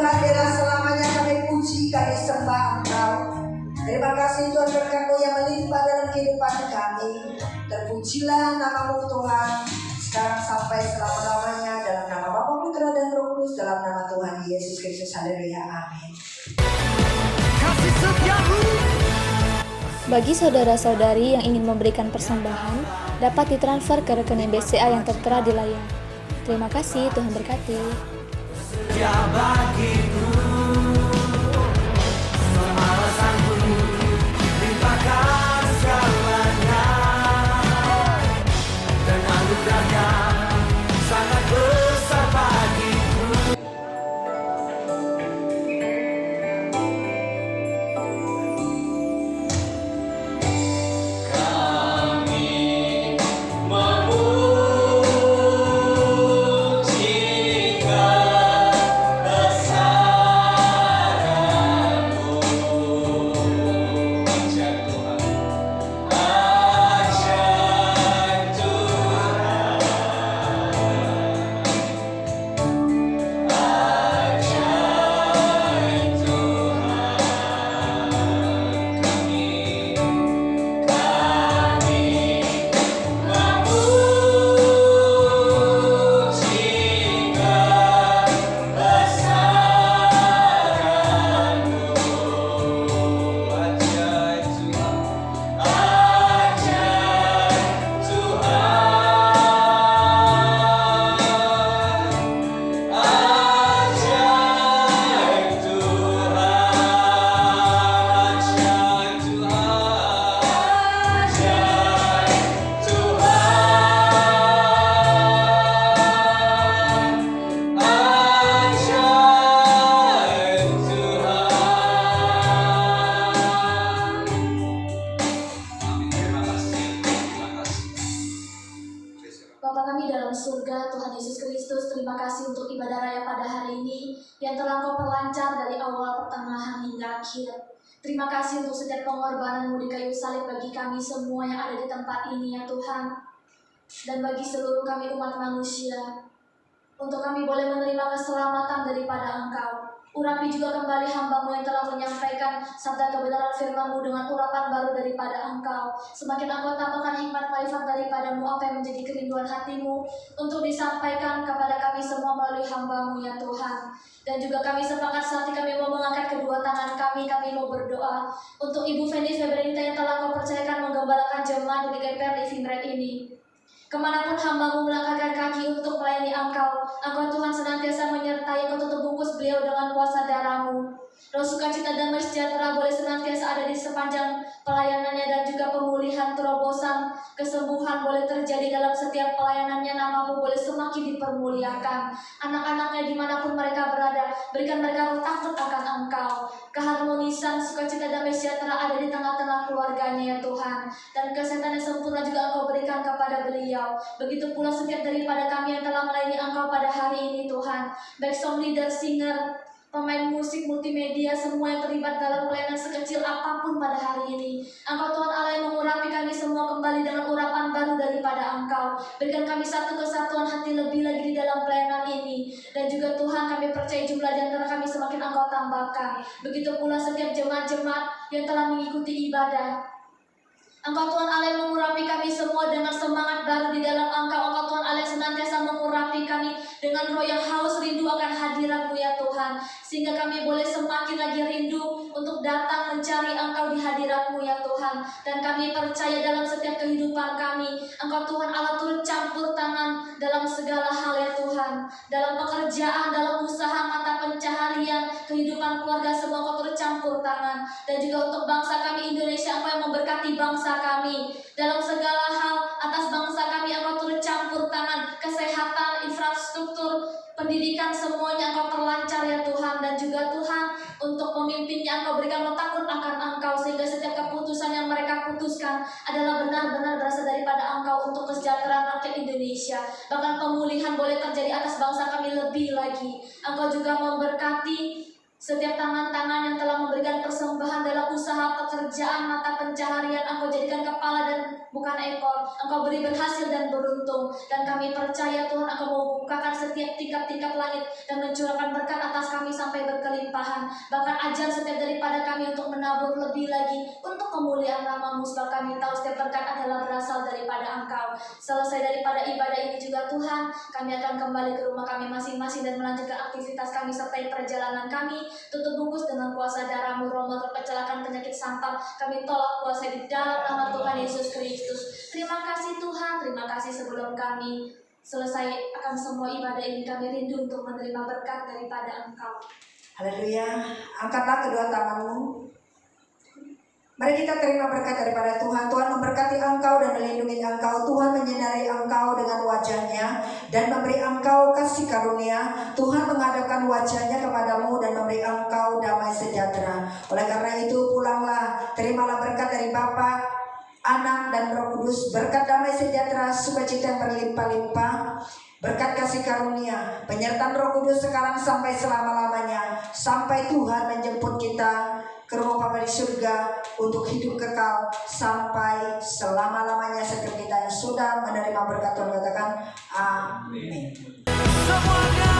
adalah selamanya. Kami puji, kami sembah Engkau. Terima kasih Tuhan berkat-Mu yang melimpah dalam kehidupan kami. Terpujilah nama-Mu Tuhan, sekarang sampai selama-lamanya, dalam nama Bapa, Putra dan Roh Kudus, dalam nama Tuhan Yesus Kristus. Haleluya, amin. Bagi saudara-saudari yang ingin memberikan persembahan, dapat ditransfer ke rekening BCA yang tertera di layar. Terima kasih, Tuhan berkati. Bapa kami dalam surga, Tuhan Yesus Kristus, terima kasih untuk ibadah raya pada hari ini yang telah Kau perlancar dari awal, pertengahan hingga akhir. Terima kasih untuk setiap pengorbanan-Mu di kayu salib bagi kami semua yang ada di tempat ini ya Tuhan, dan bagi seluruh kami umat manusia, untuk kami boleh menerima keselamatan daripada Engkau. Urapi juga kembali hamba-Mu yang telah menyampaikan sabda kebenaran firman-Mu dengan urapan baru daripada Engkau. Semakin Engkau tambahkan hikmat marifat daripada-Mu, apa yang menjadi kerinduan hati-Mu untuk disampaikan kepada kami semua melalui hamba-Mu ya Tuhan. Dan juga kami sepakat saat ini kami mau mengangkat kedua tangan kami mau berdoa untuk Ibu Fendi Febrita yang telah Kau percayakan menggembalakan jemaat di GKPR Living Bread ini. Kemanapun hamba-Mu melangkahkan kaki untuk melayani Engkau Tuhan senantiasa menyertai, Kau tutup bungkus beliau dengan kuasa darah-Mu. Roh sukacita damai sejahtera boleh senantiasa ada di sepanjang pelayanannya, dan juga pemulihan, terobosan, kesembuhan boleh terjadi dalam setiap pelayanannya. Nama-Mu boleh semakin dipermuliakan. Anak-anaknya dimanapun mereka berada, berikan mereka roh takut akan Engkau. Keharmonisan, sukacita damai sejahtera ada di tengah-tengah keluarganya ya Tuhan. Dan kesehatan yang sempurna juga Engkau berikan kepada beliau. Begitu pula setiap daripada kami yang telah melayani Engkau pada hari ini Tuhan, baik song leader, singer, pemain musik, multimedia, semua yang terlibat dalam pelayanan sekecil apapun pada hari ini. Engkau Tuhan Allah yang mengurapi kami semua kembali dengan urapan baru daripada Engkau. Berikan kami satu kesatuan hati lebih lagi di dalam pelayanan ini. Dan juga Tuhan, kami percaya jumlah di antara kami semakin Engkau tambahkan. Begitu pula setiap jemaat-jemaat yang telah mengikuti ibadah. Engkau Tuhan Allah yang mengurapi kami semua dengan semangat baru di dalam Engkau. Engkau Tuhan Allah yang senantiasa mengurapi kami dengan roh yang haus rindu akan hadirat-Mu ya Tuhan. Sehingga kami boleh semakin lagi rindu untuk datang mencari Engkau di hadirat-Mu ya Tuhan. Dan kami percaya dalam setiap kehidupan kami, Engkau Tuhan Allah turut campur tangan dalam segala hal ya Tuhan. Dalam pekerjaan, dalam usaha, mata pencaharian, kehidupan keluarga, semua Engkau turut campur tangan. Dan juga untuk bangsa kami Indonesia, Engkau yang memberkati bangsa kami. Dalam segala hal atas bangsa kami Engkau turut campur tangan. Kesehatan, infrastruktur, pendidikan, semuanya Engkau perlancar ya Tuhan. Dan juga Tuhan, untuk pemimpinnya Engkau berikan roh takut akan Engkau, sehingga setiap keputusan yang mereka putuskan adalah benar-benar berasal daripada Engkau untuk kesejahteraan rakyat Indonesia. Bahkan pemulihan boleh terjadi atas bangsa kami lebih lagi. Engkau juga memberkati setiap tangan-tangan yang telah memberikan persembahan dalam usaha, pekerjaan, mata pencaharian. Engkau jadikan kepala dan bukan ekor. Engkau beri berhasil dan beruntung. Dan kami percaya Tuhan, Engkau membukakan setiap tingkat-tingkat langit dan mencurahkan berkat atas kami kami sampai berkelimpahan. Bahkan ajar setiap daripada kami untuk menabur lebih lagi untuk kemuliaan nama-Mu, sebab kami tahu setiap berkat adalah berasal daripada Engkau. Selesai daripada ibadah ini juga Tuhan, kami akan kembali ke rumah kami masing-masing dan melanjutkan aktivitas kami serta perjalanan kami. Tutup bungkus dengan kuasa darah-Mu, roh motor, kecelakaan, penyakit, sampah. Kami tolak kuasa di dalam nama Tuhan Yesus Kristus. Terima kasih Tuhan, terima kasih sebelum kami selesai akan semua ibadah ini, kami rindu untuk menerima berkat daripada Engkau. Haleluya. Angkatlah kedua tanganmu. Mari kita terima berkat daripada Tuhan. Tuhan memberkati engkau dan melindungi engkau. Tuhan menyinari engkau dengan wajahnya dan memberi engkau kasih karunia. Tuhan menghadapkan wajahnya kepadamu dan memberi engkau damai sejahtera. Oleh karena itu pulanglah, terimalah berkat dari Bapa, Anak dan Roh Kudus, berkat damai sejahtera, sukacita yang berlimpah-limpah, berkat kasih karunia, penyertaan Roh Kudus sekarang sampai selama-lamanya, sampai Tuhan menjemput kita ke rumah Bapa di surga untuk hidup kekal sampai selama-lamanya. Setiap kita yang sudah menerima berkat Tuhan katakan amin. Semuanya